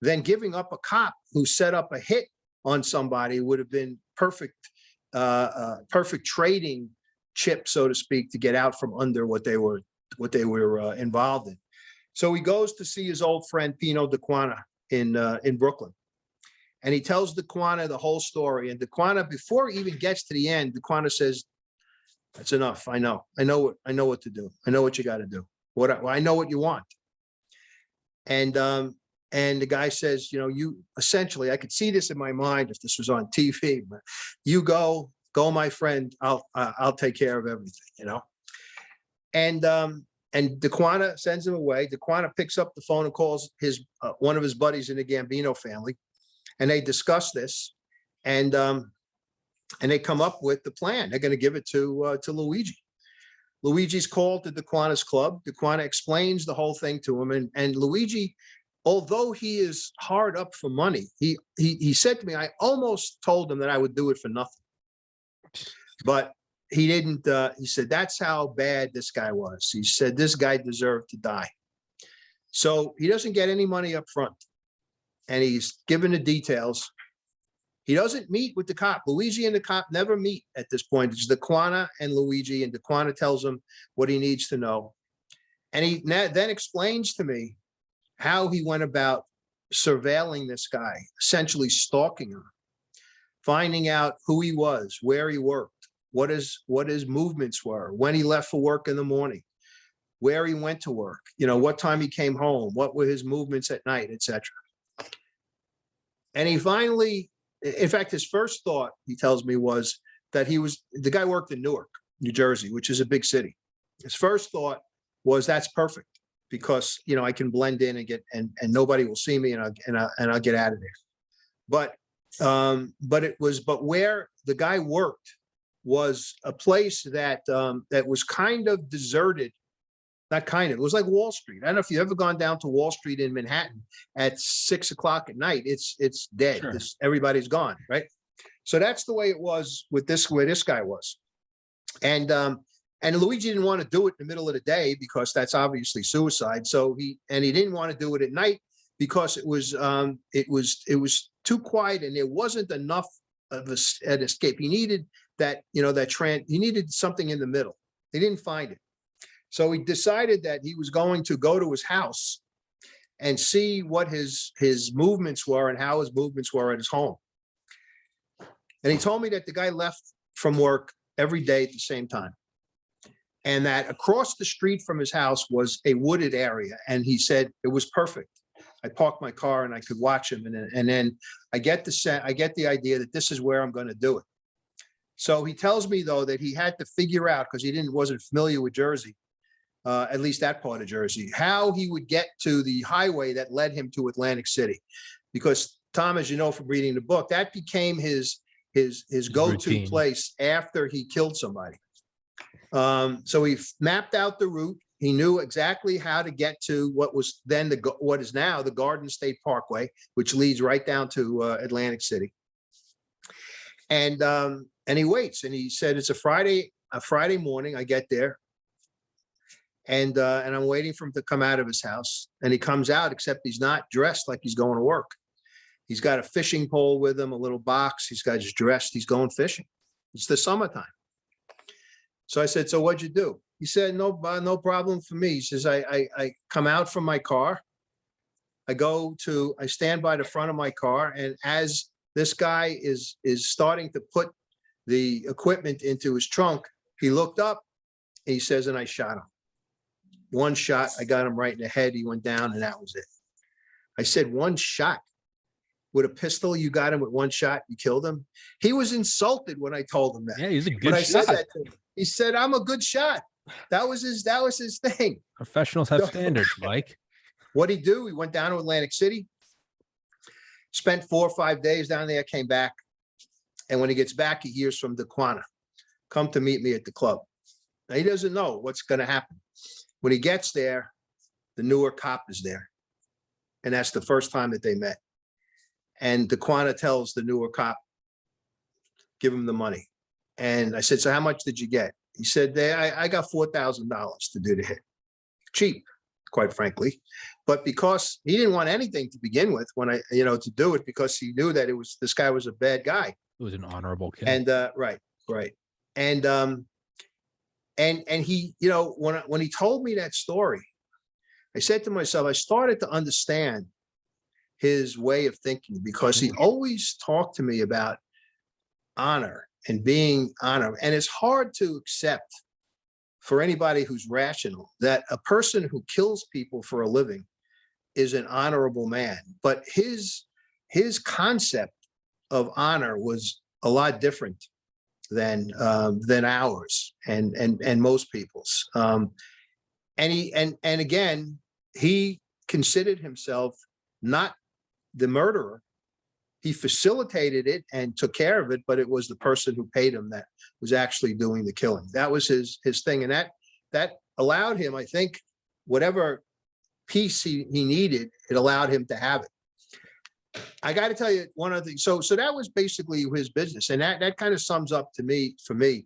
then giving up a cop who set up a hit on somebody would have been perfect trading chip, so to speak, to get out from under what they were involved in. So he goes to see his old friend Pino DeQuana in Brooklyn, and he tells DeQuana the whole story. And DeQuana, before he even gets to the end, DeQuana says, That's enough. I know what to do. I know what you got to do. I know what you want. And the guy says, you essentially, I could see this in my mind if this was on TV, but you go, my friend. I'll take care of everything, And DeQuana sends him away. DeQuana picks up the phone and calls one of his buddies in the Gambino family, and they discuss this, and they come up with the plan. They're going to give it to Luigi. Luigi's called to DeQuana's club. DeQuana explains the whole thing to him, and Luigi, although he is hard up for money, he said to me, I almost told him that I would do it for nothing, but he didn't. He said, that's how bad this guy was. He said, this guy deserved to die. So he doesn't get any money up front, and he's given the details. He doesn't meet with the cop. Luigi and the cop never meet at this point. It's DeQuana and Luigi, and DeQuana tells him what he needs to know. And he then explains to me how he went about surveilling this guy, essentially stalking him, finding out who he was, where he worked, what his movements were, when he left for work in the morning, where he went to work, what time he came home, what were his movements at night, etc. And he finally, in fact, his first thought, he tells me, was that the guy worked in Newark, New Jersey, which is a big city. His first thought was, that's perfect, because I can blend in and get and nobody will see me, and I'll get out of there. But where the guy worked was a place that was kind of deserted. Not kind of, it was like Wall Street. I don't know if you've ever gone down to Wall Street in Manhattan at 6 o'clock at night. It's dead. Sure. Everybody's gone, right? So that's the way it was with where this guy was. And Luigi didn't want to do it in the middle of the day, because that's obviously suicide. So he didn't want to do it at night, because it was too quiet, and there wasn't enough of an escape. He needed he needed something in the middle. He didn't find it. So he decided that he was going to go to his house and see what his movements were and how his movements were at his home. And he told me that the guy left from work every day at the same time, and that across the street from his house was a wooded area. And he said it was perfect. I parked my car and I could watch him. And then I get the idea that this is where I'm going to do it. So he tells me, though, that he had to figure out, because he wasn't familiar with Jersey, at least that part of Jersey, how he would get to the highway that led him to Atlantic City. Because, Tom, as you know from reading the book, that became his go-to routine place after he killed somebody. So he mapped out the route. He knew exactly how to get to what was then what is now the Garden State Parkway, which leads right down to Atlantic City. And he waits, and he said, it's a Friday morning. I get there, and I'm waiting for him to come out of his house, and he comes out, except he's not dressed like he's going to work. He's got a fishing pole with him, a little box. He's got his dressed. He's going fishing. It's the summertime. So I said, so what'd you do? He said, no problem for me. He says, I come out from my car. I stand by the front of my car. And as this guy is starting to put the equipment into his trunk, he looked up, and he says, and I shot him. One shot, I got him right in the head. He went down, and that was it. I said, one shot? With a pistol, you got him with one shot, you killed him? He was insulted when I told him that. Yeah, he's a good when I shot. said that to him, he said, I'm a good shot. That was his thing. Professionals have standards, Mike. What'd he do? He went down to Atlantic City, spent 4 or 5 days down there, came back. And when he gets back, he hears from DeQuana, come to meet me at the club. Now, he doesn't know what's going to happen. When he gets there, the Newark cop is there. And that's the first time that they met. And DeQuana tells the Newark cop, give him the money. And I said, so how much did you get? He said, I got $4,000 to do the hit. Cheap, quite frankly. But because he didn't want anything to begin with to do it, because he knew that this guy was a bad guy. It was an honorable kill. And right. And he, when he told me that story, I said to myself, I started to understand his way of thinking, because he always talked to me about honor and being honored. And it's hard to accept for anybody who's rational that a person who kills people for a living is an honorable man. But his concept of honor was a lot different than ours and most people's. And again, he considered himself not the murderer. He facilitated it and took care of it, but it was the person who paid him that was actually doing the killing. That was his thing, and that allowed him, I think, whatever peace he needed, it allowed him to have it. I got to tell you one other thing. So that was basically his business, and that kind of sums up to me, for me,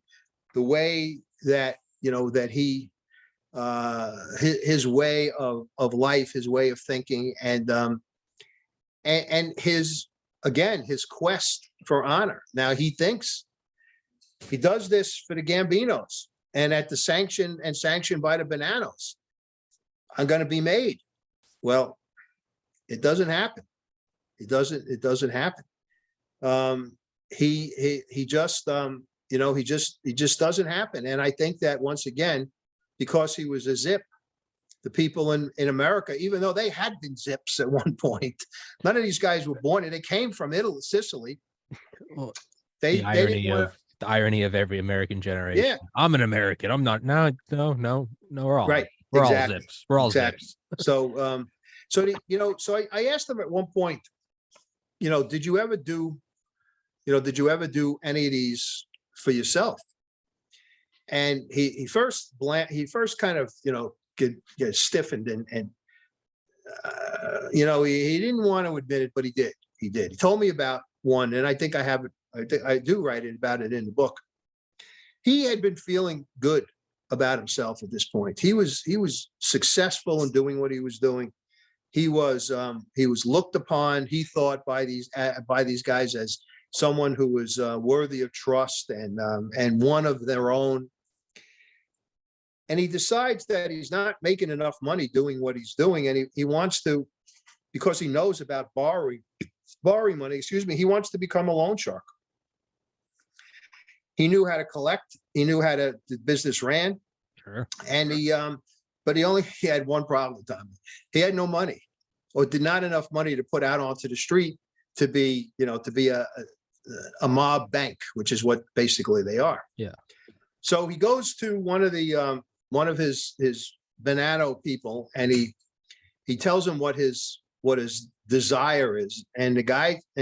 the way that, you know, that he his way of life, his way of thinking, and his, again, his quest for honor. Now he thinks he does this for the Gambinos, and at the sanctioned by the Bonanos, I'm going to be made. Well, it doesn't happen. It doesn't happen. He just you know, he just doesn't happen. And I think that once again, because he was a Zip, the people in America, even though they had been Zips at one point, none of these guys were born, and they came from Italy, Sicily. Well, They didn't want to. the irony of every American generation. Yeah. I'm an American. I'm not. No. We're all Right. We're Exactly. all Zips. We're all Exactly. Zips. So, so I asked them at one point, you know, did you ever do any of these for yourself? And he first kind of, you know, get stiffened and you know, he didn't want to admit it, but he did. He told me about one, and I think I have it. I do write about it in the book. He had been feeling good about himself at this point. He was successful in doing what he was doing. He was looked upon, he thought, by these guys as someone who was worthy of trust and one of their own. And he decides that he's not making enough money doing what he's doing, and he wants to, because he knows about borrowing money, he wants to become a loan shark. He knew how to collect. He knew how the business ran. Sure. And he had one problem, Tommy. He had no money, or did not enough money to put out onto the street to be a mob bank, which is what basically they are. Yeah. So he goes to one of his Bonanno people, and he tells him what his desire is. And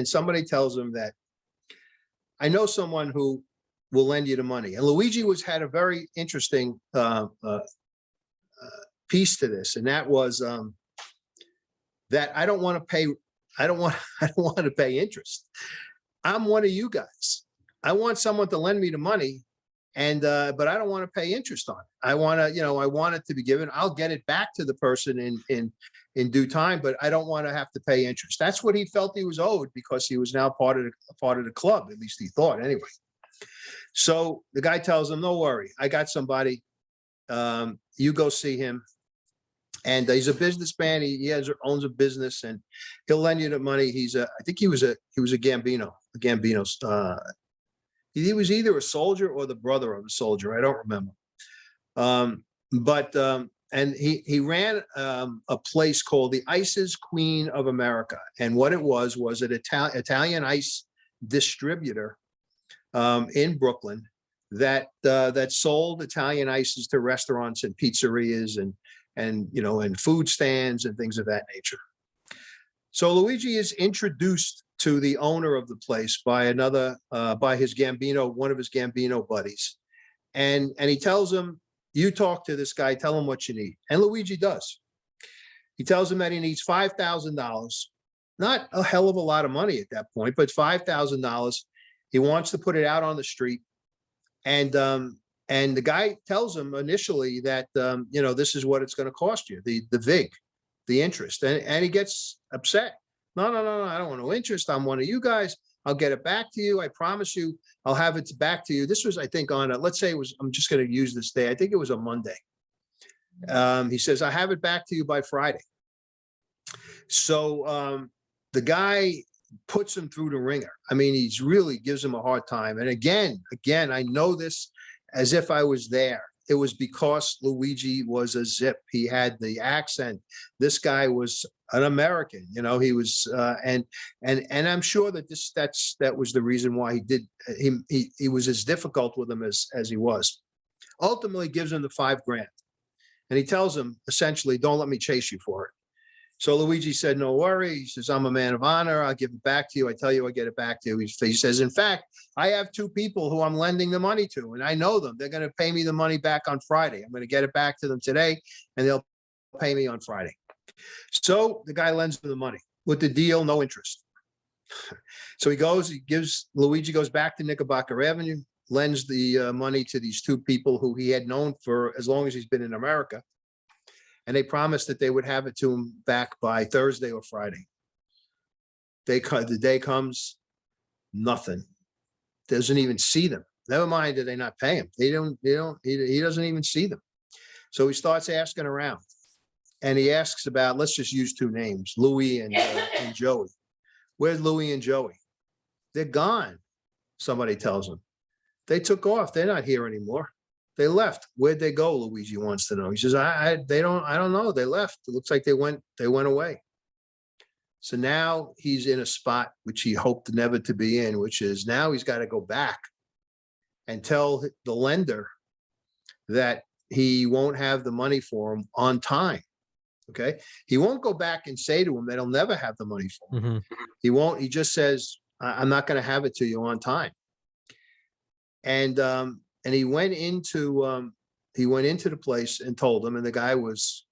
somebody tells him that, I know someone who will lend you the money. And Luigi had a very interesting piece to this, and that was that I don't want to pay interest. I'm one of you guys. I want someone to lend me the money, and but I don't want to pay interest on it. I want it to be given. I'll get it back to the person in due time, but I don't want to have to pay interest. That's what he felt he was owed, because he was now part of the club. At least he thought, anyway. So the guy tells him, "No worry, I got somebody. You go see him, and he's a businessman. He owns a business, and he'll lend you the money. I think he was a Gambino. He was either a soldier or the brother of a soldier. I don't remember. And he ran a place called the Ice's Queen of America, and what it was an Italian ice distributor in Brooklyn that sold Italian ices to restaurants and pizzerias and food stands and things of that nature. So Luigi is introduced to the owner of the place by by his Gambino, one of his Gambino buddies, and he tells him, "You talk to this guy, tell him what you need." And Luigi does. He tells him that he needs $5,000, not a hell of a lot of money at that point, but $5,000. He wants to put it out on the street, and the guy tells him initially that this is what it's going to cost you, the vig, the interest, and he gets upset. No, I don't want no interest. I'm one of you guys. I'll get it back to you. I promise you, I'll have it back to you. This was, I think, let's say I'm just going to use this day. I think it was a Monday. He says, I have it back to you by Friday. So the guy puts him through the ringer. I mean, he's really gives him a hard time. And again, I know this as if I was there. It was because Luigi was a Zip. He had the accent. This guy was an American, you know, he was, and I'm sure that that was the reason why he was as difficult with him as he was. Ultimately gives him the $5 grand. And he tells him essentially, don't let me chase you for it. So Luigi said, no worry. He says, I'm a man of honor. I'll give it back to you. I tell you, I get it back to you. He says, in fact, I have 2 people who I'm lending the money to, and I know them. They're going to pay me the money back on Friday. I'm going to get it back to them today, and they'll pay me on Friday. So the guy lends him the money with the deal, no interest. So Luigi goes back to Knickerbocker Avenue, lends the money to these 2 people who he had known for as long as he's been in America. And they promised that they would have it to him back by Thursday or Friday. The day comes, nothing. Doesn't even see them. Never mind that they not pay him. He doesn't even see them. So he starts asking around, and he asks about, let's just use 2 names, Louie and Joey. Where's Louie and Joey? They're gone. Somebody tells him. They took off. They're not here anymore. They left. Where'd they go? Luigi wants to know. He says, I don't know. They left. It looks like they went away. So now he's in a spot which he hoped never to be in, which is now he's got to go back and tell the lender that he won't have the money for him on time. Okay. He won't go back and say to him that he'll never have the money for him. Mm-hmm. He won't. He just says, I'm not going to have it to you on time. And he went into the place and told him, and the guy was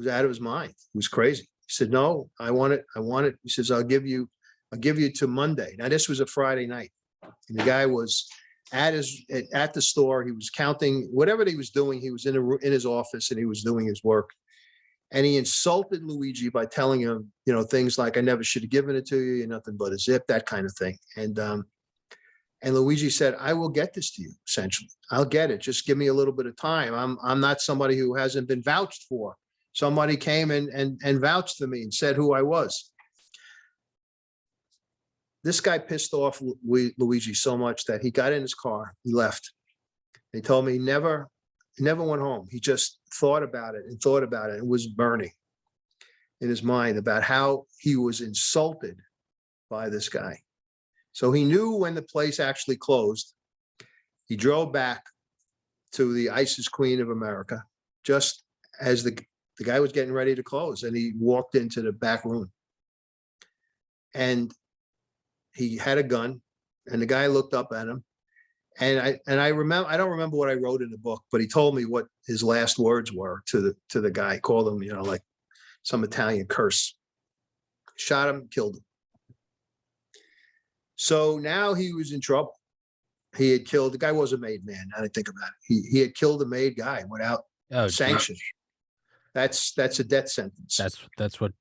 out of his mind. He was crazy. He said, no, I want it. He says, I'll give you to Monday. Now this was a Friday night. And the guy was at the store. He was counting whatever he was doing. He was in his office and he was doing his work. And he insulted Luigi by telling him, you know, things like, I never should have given it to you. You're nothing but a Zip, that kind of thing. And Luigi said, I will get this to you, essentially. I'll get it. Just give me a little bit of time. I'm not somebody who hasn't been vouched for. Somebody came and vouched for me and said who I was. This guy pissed off Luigi so much that he got in his car. He left. He told me he never went home. He just thought about it and thought about it. It was burning in his mind about how he was insulted by this guy. So he knew when the place actually closed. He drove back to the ISIS Queen of America just as the guy was getting ready to close, and he walked into the back room. And he had a gun, and the guy looked up at him. And I remember, I don't remember what I wrote in the book, but he told me what his last words were to the guy. Called him, you know, like some Italian curse. Shot him, killed him. So now he was in trouble. He had killed, the guy was a made man. Now that I think about it, he had killed a made guy without sanction. That's a death sentence. That's what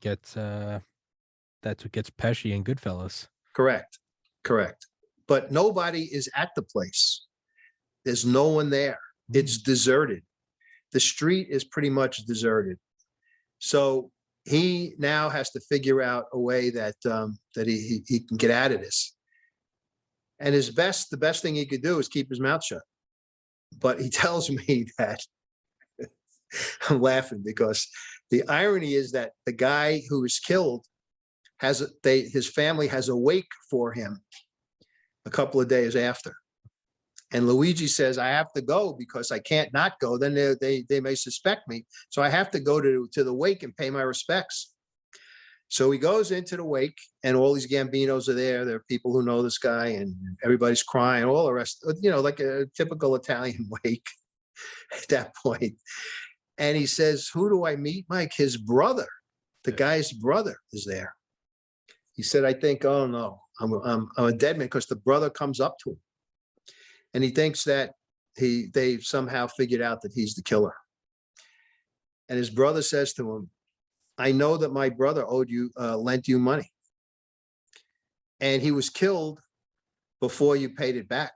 gets Pesci and Goodfellas. Correct. But nobody is at the place. There's no one there. It's deserted. The street is pretty much deserted. So he now has to figure out a way that he can get out of this. And the best thing he could do is keep his mouth shut. But he tells me that I'm laughing because the irony is that the guy who was killed his family has a wake for him a couple of days after. And Luigi says, I have to go because I can't not go. Then they may suspect me. So I have to go to the wake and pay my respects. So he goes into the wake, and all these Gambinos are there. There are people who know this guy, and everybody's crying, all the rest, you know, like a typical Italian wake at that point. And he says, who do I meet, Mike? His brother, the guy's brother is there. He said, I think, oh no, I'm a dead man, because the brother comes up to him. And he thinks that they've somehow figured out that he's the killer. And his brother says to him, I know that my brother lent you money. And he was killed before you paid it back.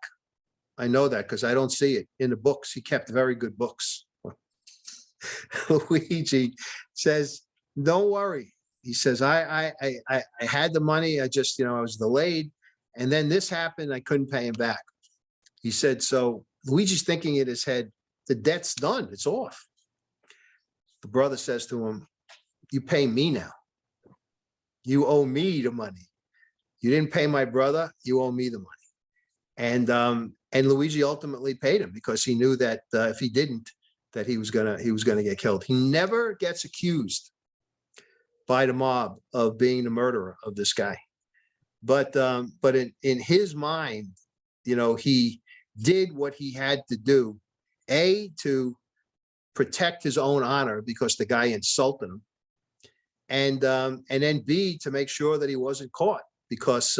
I know that because I don't see it in the books. He kept very good books. Luigi says, don't worry. He says, I had the money. I just, I was delayed. And then this happened. I couldn't pay him back. He said, so Luigi's thinking in his head, the debt's done. It's off. The brother says to him, you pay me now. You owe me the money. You didn't pay my brother. You owe me the money. And Luigi ultimately paid him because he knew that if he didn't, that he was gonna get killed. He never gets accused by the mob of being the murderer of this guy. But in his mind, he did what he had to do, to protect his own honor because the guy insulted him, and then B, to make sure that he wasn't caught, because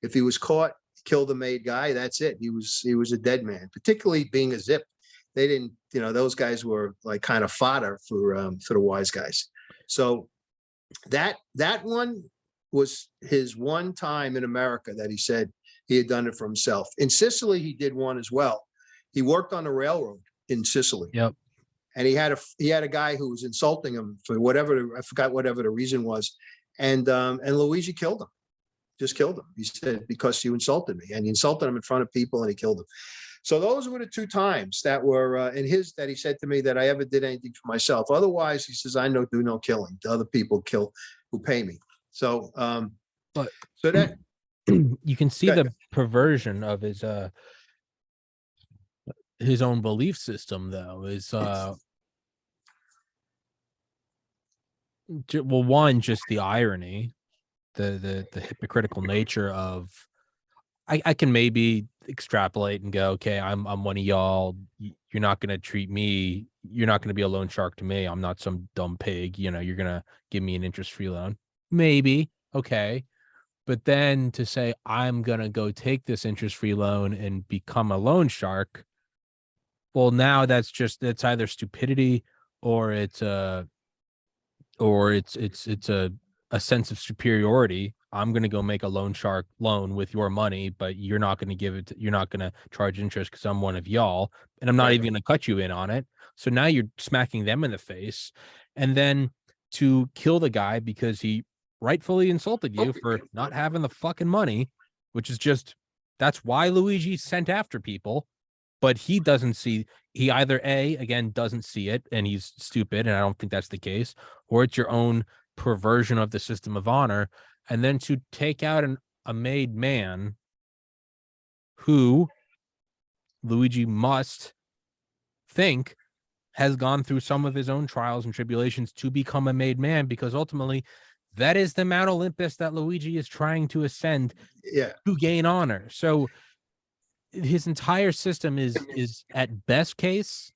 if he was caught, killed a made guy, that's it. He was a dead man, particularly being a Zip. They didn't, those guys were like kind of fodder for the wise guys. So that one was his one time in America that he said he had done it for himself. In Sicily, he did one as well. He worked on the railroad in Sicily. Yep. And he had a guy who was insulting him for I forgot whatever the reason was. And Luigi killed him, just killed him. He said, because you insulted me, and he insulted him in front of people and he killed him. So those were the two times that were that he said to me that I ever did anything for myself. Otherwise, he says, I do no killing. The other people kill who pay me. So, but so that you can see the perversion of his own belief system, though, is well, one, just the irony, the hypocritical nature of, I can maybe extrapolate and go, okay, I'm one of y'all. You're not going to treat me. You're not going to be a loan shark to me. I'm not some dumb pig. You're going to give me an interest-free loan. Maybe. Okay. But then to say, I'm going to go take this interest-free loan and become a loan shark. Well, now that's either stupidity or it's a sense of superiority. I'm going to go make a loan shark loan with your money, but you're not going to you're not going to charge interest because I'm one of y'all, and I'm not even going to cut you in on it. So now you're smacking them in the face. And then to kill the guy because he rightfully insulted you for not having the fucking money, which is that's why Luigi sent after people. But he doesn't see, he either again, doesn't see it and he's stupid, and I don't think that's the case, or it's your own perversion of the system of honor. And then to take out a made man who Luigi must think has gone through some of his own trials and tribulations to become a made man, because ultimately that is the Mount Olympus that Luigi is trying to ascend to gain honor. So his entire system is at best case,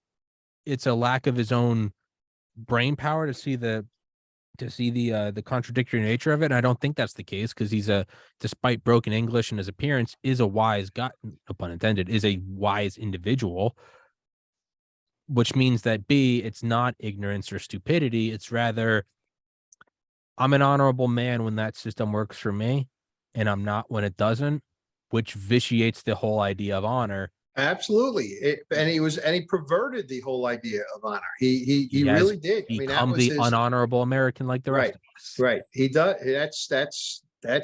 it's a lack of his own brain power to see the contradictory nature of it. And I don't think that's the case, because despite broken English and his appearance, is a wise guy, no pun intended, is a wise individual, which means that B, it's not ignorance or stupidity. It's rather, I'm an honorable man when that system works for me, and I'm not when it doesn't, which vitiates the whole idea of honor. Absolutely. And he perverted the whole idea of honor. He really did. I mean, that was the unhonorable American like the rest of us. Right. He does. That's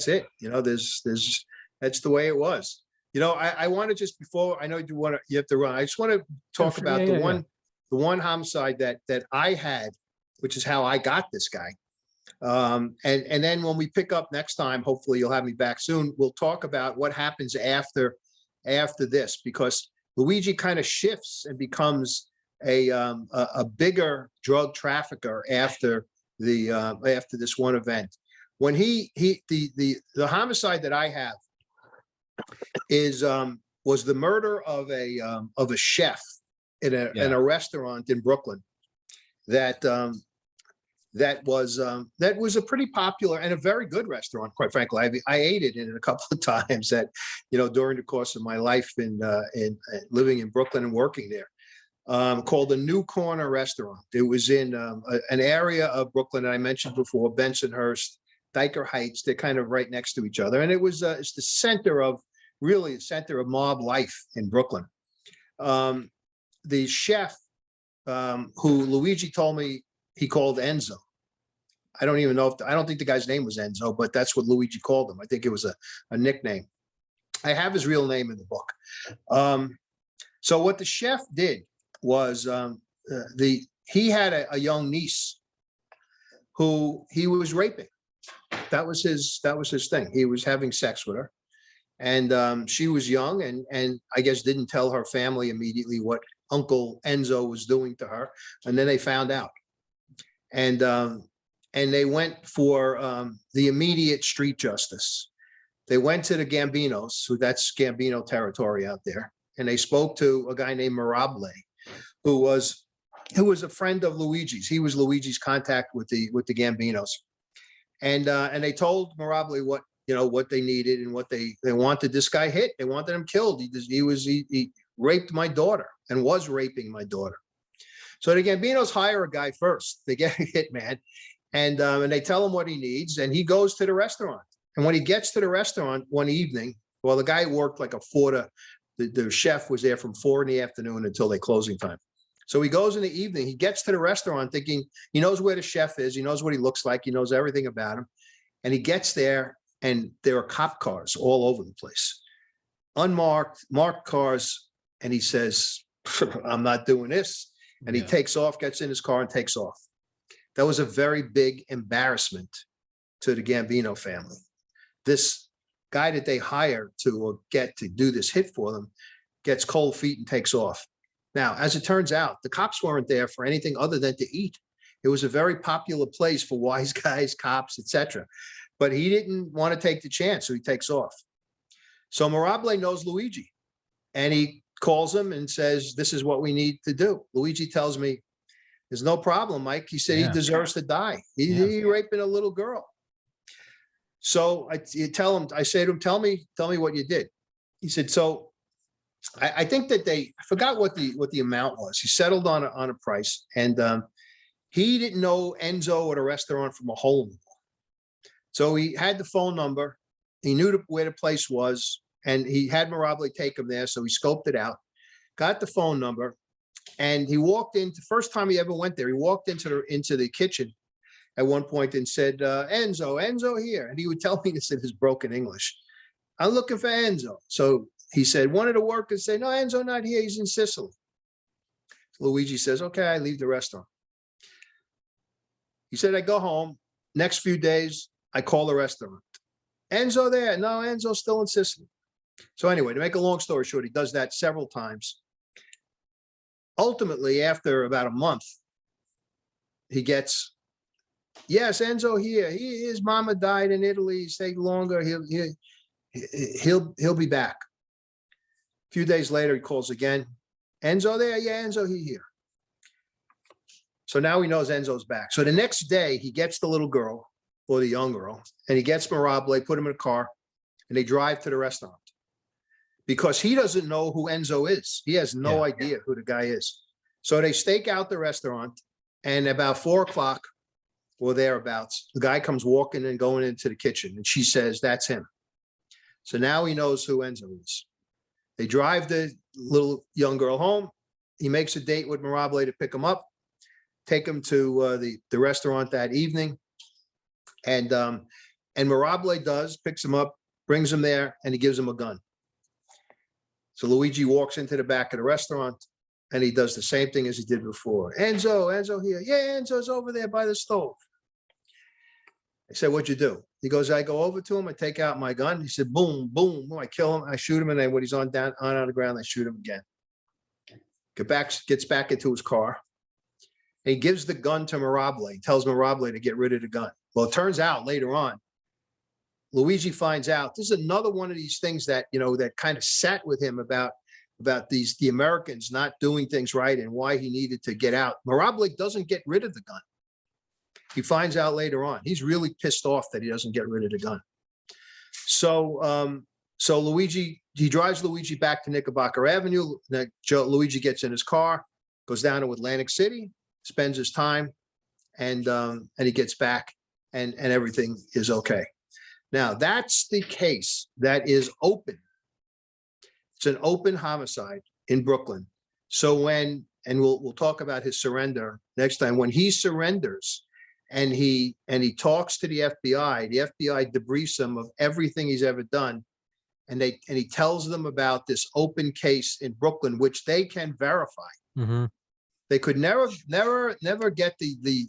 it. That's the way it was. I want to, just before, I know you have to run. I just want to talk about the one homicide that I had, which is how I got this guy. And then when we pick up next time, hopefully you'll have me back soon, we'll talk about what happens after this, because Luigi kind of shifts and becomes a bigger drug trafficker after this one event. When the homicide that I have was the murder of a chef in a restaurant in Brooklyn that was a pretty popular and a very good restaurant, quite frankly. I ate it in a couple of times during the course of my life in living in Brooklyn and working there, called the New Corner Restaurant. It was in an area of Brooklyn that I mentioned before, Bensonhurst, Dyker Heights. They're kind of right next to each other. And it's the center of mob life in Brooklyn. The chef, who Luigi told me he called Enzo. I don't even know if, I don't think the guy's name was Enzo, but that's what Luigi called him. I think it was a nickname. I have his real name in the book. So what the chef did was he had a young niece who he was raping. That was his thing. He was having sex with her. And she was young and I guess didn't tell her family immediately what Uncle Enzo was doing to her. And then they found out. And they went for the immediate street justice. They went to the Gambinos, who that's Gambino territory out there. And they spoke to a guy named Mirable, who was a friend of Luigi's. He was Luigi's contact with the Gambinos. And they told Mirable what they needed and what they wanted this guy hit. They wanted him killed. He raped my daughter and was raping my daughter. So the Gambinos hire a guy first. They get a hitman and they tell him what he needs. And he goes to the restaurant. And when he gets to the restaurant one evening, well, the guy worked like the chef was there from 4 p.m. until their closing time. So he goes in the evening, he gets to the restaurant thinking he knows where the chef is. He knows what he looks like. He knows everything about him. And he gets there and there are cop cars all over the place, unmarked, marked cars. And he says, I'm not doing this. And he takes off, gets in his car and takes off. That was a very big embarrassment to the Gambino family. This guy that they hire to get to do this hit for them gets cold feet and takes off. Now, as it turns out, the cops weren't there for anything other than to eat. It was a very popular place for wise guys, cops, etc. But he didn't want to take the chance, so he takes off. So Mirable knows Luigi, and he calls him and says, this is what we need to do. Luigi tells me, there's no problem, Mike. He said he deserves to die. He raping a little girl. So I say to him, tell me what you did. He said, so I think that I forgot what the amount was. He settled on a price, and he didn't know Enzo at a restaurant from a hole in the wall. So he had the phone number. He knew where the place was, and he had Mirable take him there. So he scoped it out, got the phone number, and he walked in. The first time he ever went there, he walked into the kitchen at one point and said, Enzo here. And he would tell me this in his broken English. I'm looking for Enzo. So he said, one of the workers said, no, Enzo not here. He's in Sicily. Luigi says, okay, I leave the restaurant. He said, I go home. Next few days, I call the restaurant. Enzo there? No, Enzo's still in Sicily. So anyway, to make a long story short, he does that several times. Ultimately, after about a month, he gets, yes, Enzo here. His mama died in Italy. It's taking longer. He'll be back. A few days later, he calls again. Enzo there? Yeah, Enzo, he here. So now he knows Enzo's back. So the next day, he gets the little girl or the young girl, and he gets Mirable, put him in a car, and they drive to the restaurant. Because he doesn't know who Enzo is. He has no idea who the guy is. So they stake out the restaurant, and about 4 o'clock or thereabouts, the guy comes walking and going into the kitchen, and she says, that's him. So now he knows who Enzo is. They drive the little young girl home. He makes a date with Mirable to pick him up, take him to the restaurant that evening. And Mirable picks him up, brings him there, and he gives him a gun. So Luigi walks into the back of the restaurant, and he does the same thing as he did before. Enzo here. Yeah, Enzo's over there by the stove. I said, what'd you do? He goes, I go over to him, I take out my gun. He said, boom, boom, boom. I kill him, I shoot him, and then when he's on the ground, I shoot him again. Gets back into his car. And he gives the gun to Mirable. He tells Mirable to get rid of the gun. Well, it turns out later on, Luigi finds out this is another one of these things that, that kind of sat with him about the Americans not doing things right and why he needed to get out. Mirable doesn't get rid of the gun. He finds out later on. He's really pissed off that he doesn't get rid of the gun. So Luigi, he drives Luigi back to Knickerbocker Avenue. Luigi gets in his car, goes down to Atlantic City, spends his time, and he gets back, and everything is okay. Now, that's the case that is open. It's an open homicide in Brooklyn. So we'll talk about his surrender next time. When he surrenders and he talks to the FBI. The FBI debriefs him of everything he's ever done, and he tells them about this open case in Brooklyn, which they can verify. Mm-hmm. They could never get the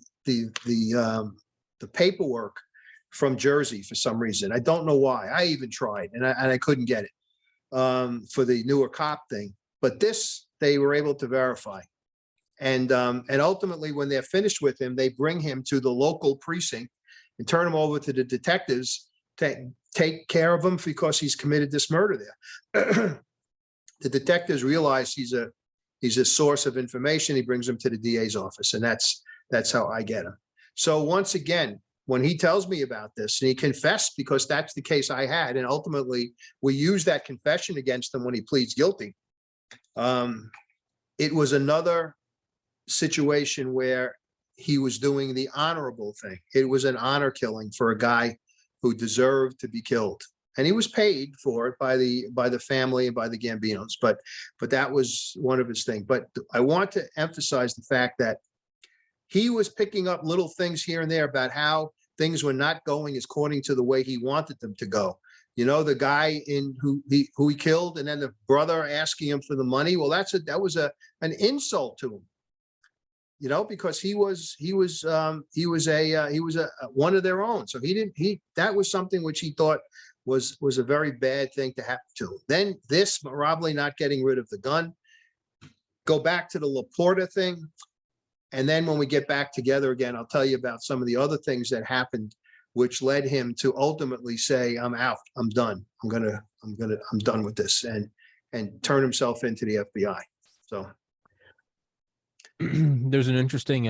paperwork from Jersey for some reason. I don't know why. I even tried, and I couldn't get it for the newer cop thing. But this they were able to verify. And ultimately, when they're finished with him, they bring him to the local precinct and turn him over to the detectives to take care of him because he's committed this murder there. The detectives realize he's a source of information. He brings him to the DA's office, and that's how I get him. So once again, when he tells me about this, and he confessed because that's the case I had, and ultimately we use that confession against him when he pleads guilty. It was another situation where he was doing the honorable thing. It was an honor killing for a guy who deserved to be killed, and he was paid for it by the family and by the Gambinos. But that was one of his things. But I want to emphasize the fact that he was picking up little things here and there about how things were not going according to the way he wanted them to go. You know, the guy who he killed, and then the brother asking him for the money. Well, that was an insult to him. You know, because he was one of their own. So that was something which he thought was a very bad thing to happen to him. Then this Robley not getting rid of the gun, go back to the Laporta thing. And then when we get back together again, I'll tell you about some of the other things that happened, which led him to ultimately say, I'm out, I'm done. I'm done with this, and turn himself into the FBI. So there's an interesting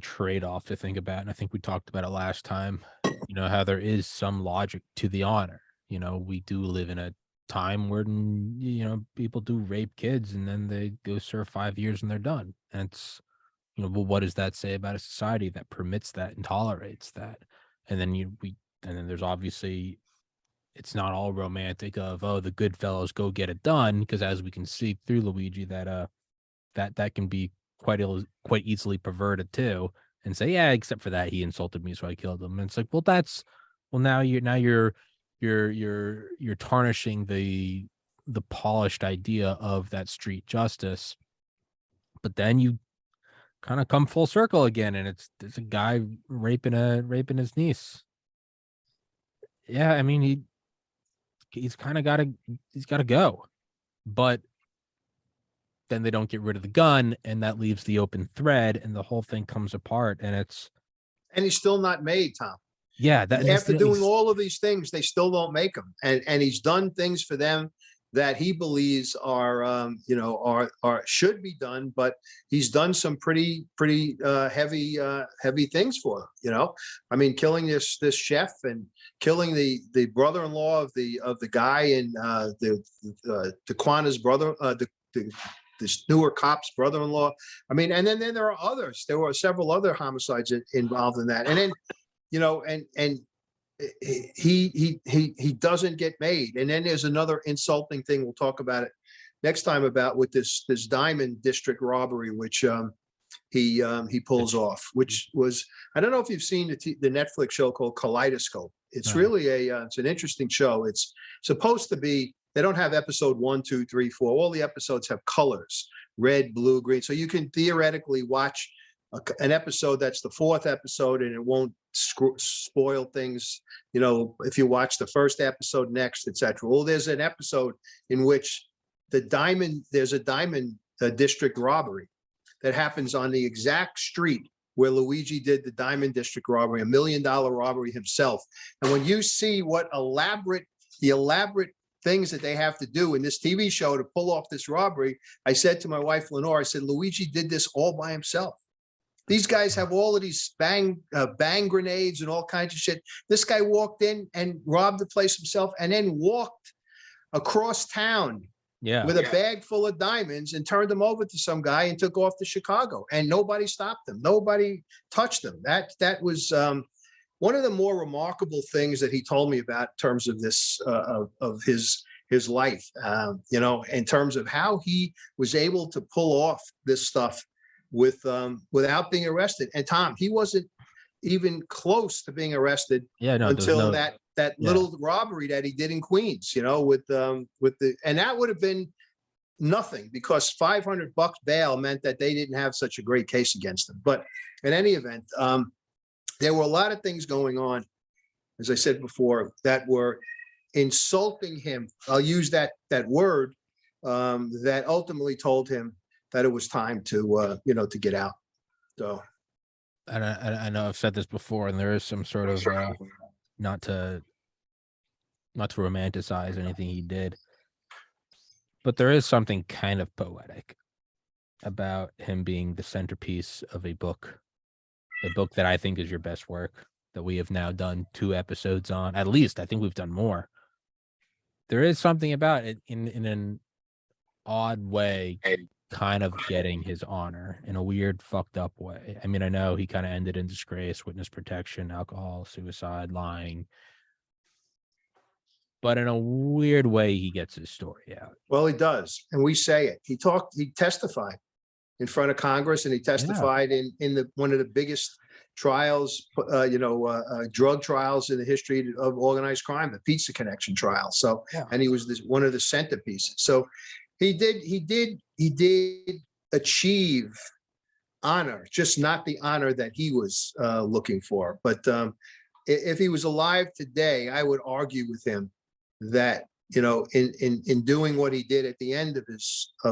trade-off to think about, and I think we talked about it last time. You know, how there is some logic to the honor. You know, we do live in a time where, you know, people do rape kids and then they go serve 5 years and they're done. And it's, you know, well, what does that say about a society that permits that and tolerates that? And then then there's obviously, it's not all romantic of, oh, the good fellows go get it done, because as we can see through Luigi, that that can be quite easily perverted too, and say, yeah, except for that, he insulted me, so I killed him. And it's like, well, now you're tarnishing the polished idea of that street justice. But then you kind of come full circle again, and there's a guy raping his niece. Yeah, I mean, he's got to go, but then they don't get rid of the gun, and that leaves the open thread, and the whole thing comes apart. And he's still not made, Tom. Yeah, after doing all of these things, they still don't make him, and he's done things for them that he believes are should be done, but he's done some pretty heavy things for them. You know, I mean, killing this chef and killing the brother-in-law of the guy in Taquana's brother, this newer cop's brother-in-law. I mean, and then there are others. There were several other homicides involved in that, and then, you know, and he doesn't get made. And then there's another insulting thing. We'll talk about it next time about with this Diamond District robbery, which he pulls off, which was, I don't know if you've seen the Netflix show called Kaleidoscope. It's really it's an interesting show. It's supposed to be, they don't have episode 1, 2, 3, 4. All the episodes have colors, red, blue, green. So you can theoretically watch an episode that's the 4th episode, and it won't spoil things, you know, if you watch the first episode next, etc. Well, there's an episode in which there's a Diamond District robbery that happens on the exact street where Luigi did the Diamond District robbery, $1 million robbery himself. And when you see what the elaborate things that they have to do in this TV show to pull off this robbery, I said to my wife, Lenore, I said, Luigi did this all by himself. These guys have all of these bang grenades and all kinds of shit. This guy walked in and robbed the place himself, and then walked across town with a bag full of diamonds and turned them over to some guy and took off to Chicago, and nobody stopped him. Nobody touched him. That was one of the more remarkable things that he told me about in terms of this, of his life, you know, in terms of how he was able to pull off this stuff without being arrested. And Tom, he wasn't even close to being arrested Yeah, no, there's until no, that yeah. little robbery that he did in Queens, with the, and that would have been nothing because $500 bail meant that they didn't have such a great case against him. But in any event, there were a lot of things going on, as I said before, that were insulting him. I'll use that word, that ultimately told him that it was time to, to get out. So. And I know I've said this before, and there is some sort of not to romanticize anything he did, but there is something kind of poetic about him being the centerpiece of a book that I think is your best work that we have now done 2 episodes on. At least I think we've done more. There is something about it in an odd way, kind of getting his honor in a weird, fucked up way. I mean, I know he kind of ended in disgrace, witness protection, alcohol, suicide, lying. But in a weird way, he gets his story out. Well, he does. And we say it. He testified in front of Congress, and he testified in one of the biggest trials, drug trials in the history of organized crime, the Pizza Connection trial. So, and he was one of the centerpieces. So he did achieve honor, just not the honor that he was looking for. But if he was alive today, I would argue with him that, in doing what he did at the end of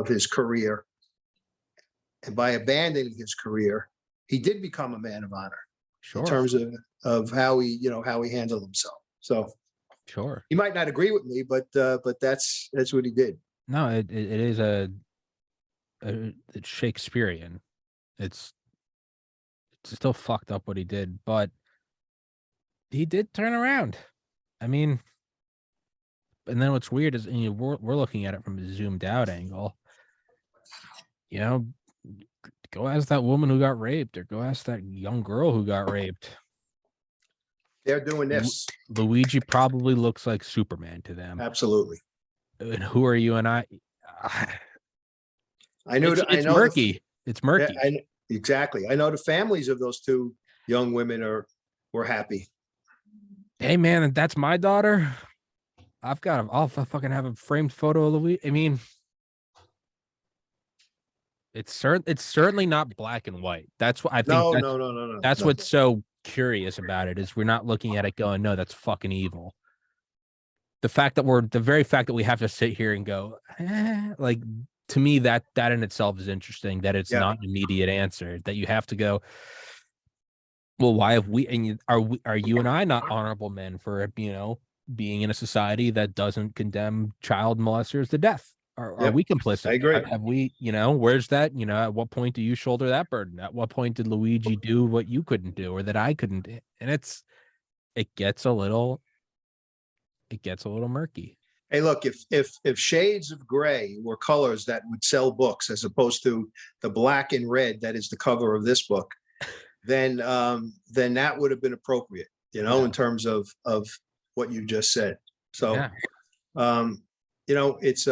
his career, and by abandoning his career, he did become a man of honor. Sure. In terms of how he handled himself. So sure, he might not agree with me, but that's what he did. No, it is it's Shakespearean. It's still fucked up what he did, but he did turn around. I mean, and then what's weird is we're looking at it from a zoomed out angle. Go ask that woman who got raped, or go ask that young girl who got raped. They're doing this. Luigi probably looks like Superman to them. Absolutely. And who are you and I? I know it's murky. It's murky. Exactly. I know the families of those 2 young women were happy. Hey man, that's my daughter. I'll fucking have a framed photo of Luigi. I mean, it's certainly not black and white. That's what I think. No. That's what's so curious about it, is we're not looking at it going, no, that's fucking evil. The very fact that we have to sit here and go, like, to me, that in itself is interesting, that it's not an immediate answer, that you have to go, well, why have we, and are you and I not honorable men for, being in a society that doesn't condemn child molesters to death? Are we complicit? I agree. Have we, where's that, at what point do you shoulder that burden? At what point did Luigi do what you couldn't do, or that I couldn't do? And it gets a little murky. Hey, look, if shades of gray were colors that would sell books, as opposed to the black and red that is the cover of this book, then that would have been appropriate, in terms of what you just said. So, it's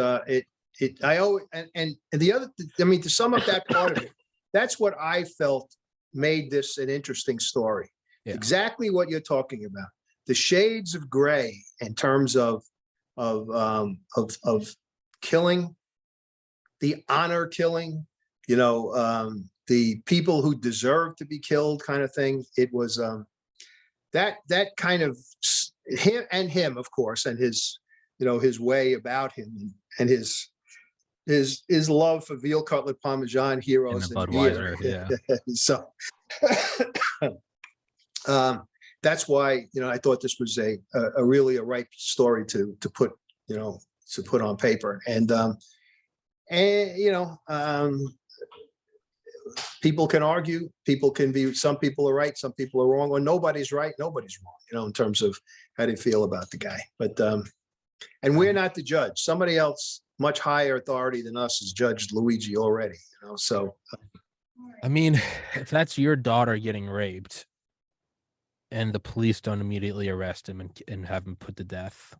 I always, and the other, I mean, to sum up that part of it, that's what I felt made this an interesting story. Yeah. Exactly what you're talking about. The shades of gray in terms of killing, the honor killing, the people who deserve to be killed, kind of thing. It was that kind of him, of course, and his way about him, and his love for veal cutlet parmesan heroes and beer. Yeah. So that's why I thought this was a really ripe story to put on paper, and people can argue, some people are right, some people are wrong, or nobody's right, nobody's wrong, in terms of how they feel about the guy. But and we're not the judge. Somebody else, much higher authority than us, has judged Luigi already. So I mean, if that's your daughter getting raped, and the police don't immediately arrest him and have him put to death,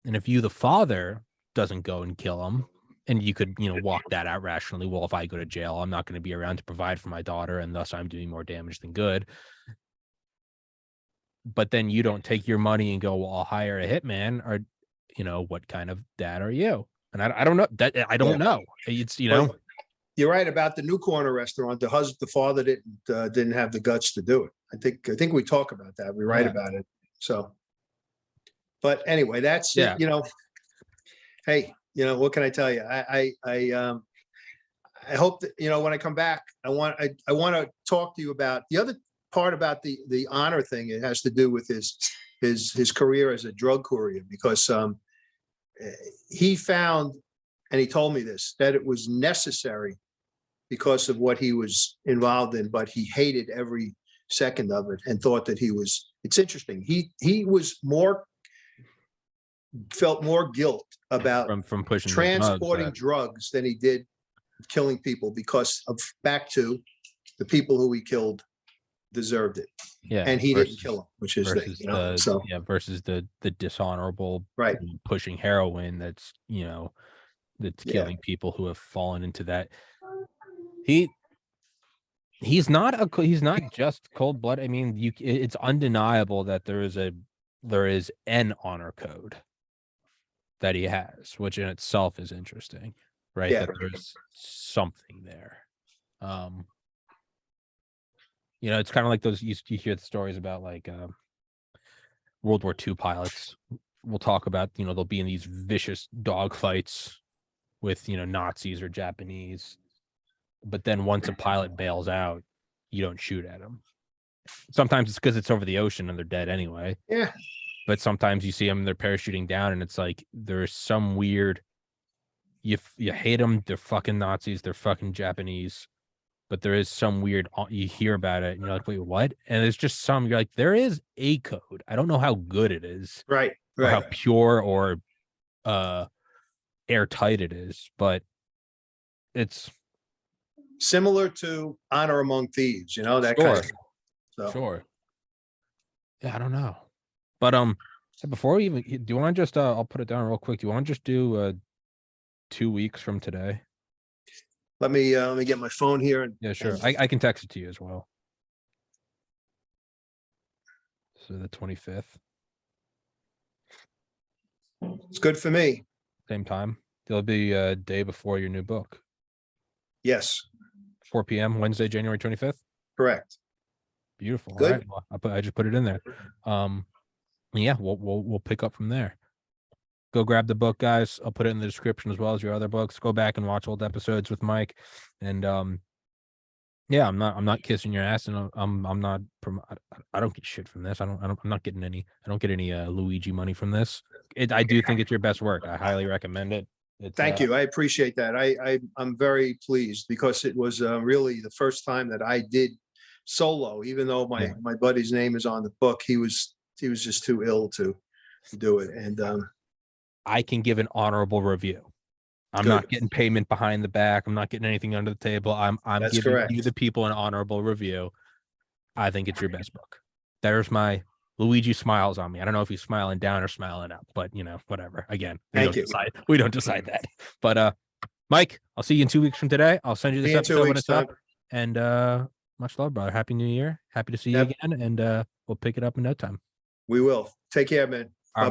and if you, the father, doesn't go and kill him, And you could, walk that out rationally. Well, if I go to jail, I'm not going to be around to provide for my daughter, and thus I'm doing more damage than good. But then you don't take your money and go, well, I'll hire a hitman, or, what kind of dad are you? And I don't know that. I don't know. It's, Well, you're right about the New Corner restaurant. The father didn't have the guts to do it. I think we talk about that. We write about it. So, but anyway, that's it. Hey, what can I tell you? I hope that, when I come back, I want to talk to you about the other part about the honor thing. It has to do with his career as a drug courier, because he found, and he told me this, that it was necessary because of what he was involved in, but he hated every second of it and thought that it's interesting. He felt more guilt about from pushing transporting drugs than he did killing people, because of back to the people who he killed deserved it. Yeah. And he didn't kill them, which is versus the dishonorable pushing heroin that's killing people who have fallen into that. He's not just cold blood. I mean, it's undeniable that there is an honor code that he has, which in itself is interesting, right? Yeah. That there's something there. It's kind of like those you hear the stories about, like World War II pilots. We'll talk about, they'll be in these vicious dogfights with, Nazis or Japanese. But then once a pilot bails out, you don't shoot at him. Sometimes it's because it's over the ocean and they're dead anyway. Yeah. But sometimes you see them, they're parachuting down, and it's like there's some weird. You hate them, they're fucking Nazis, they're fucking Japanese, but there is some weird. You hear about it, and you're like, wait, what? And there's just you're like, there is a code. I don't know how good it is, right, or how pure or airtight it is, but it's similar to honor among thieves, that kind of thing. So. Sure. Yeah, I don't know. But before we even do, you want to just I'll put it down real quick. Do you want to just do 2 weeks from today? Let me get my phone here. Yeah, sure. I can text it to you as well. So the 25th. It's good for me. Same time. There'll be a day before your new book. Yes. 4 p.m. Wednesday, January 25th. Correct. Beautiful. Good. All right. Well, I just put it in there. Yeah, we'll pick up from there. Go grab the book, guys. I'll put it in the description as well as your other books. Go back and watch old episodes with Mike. And yeah, I'm not kissing your ass, and I don't get shit from this. I'm not getting any. I don't get any Luigi money from this. I do think it's your best work. I highly recommend it. Thank you. I appreciate that. I'm very pleased, because it was really the first time that I did solo, even though my buddy's name is on the book. He was just too ill to do it. And I can give an honorable review. I'm not getting payment behind the back. I'm not getting anything under the table. I'm giving you, the people, an honorable review. I think it's your best book. There's my Luigi smiles on me. I don't know if he's smiling down or smiling up, but whatever. Again, we don't decide that. But Mike, I'll see you in 2 weeks from today. I'll send you this episode when it's up. And much love, brother. Happy New Year. Happy to see you again. And we'll pick it up in no time. We will. Take care, man.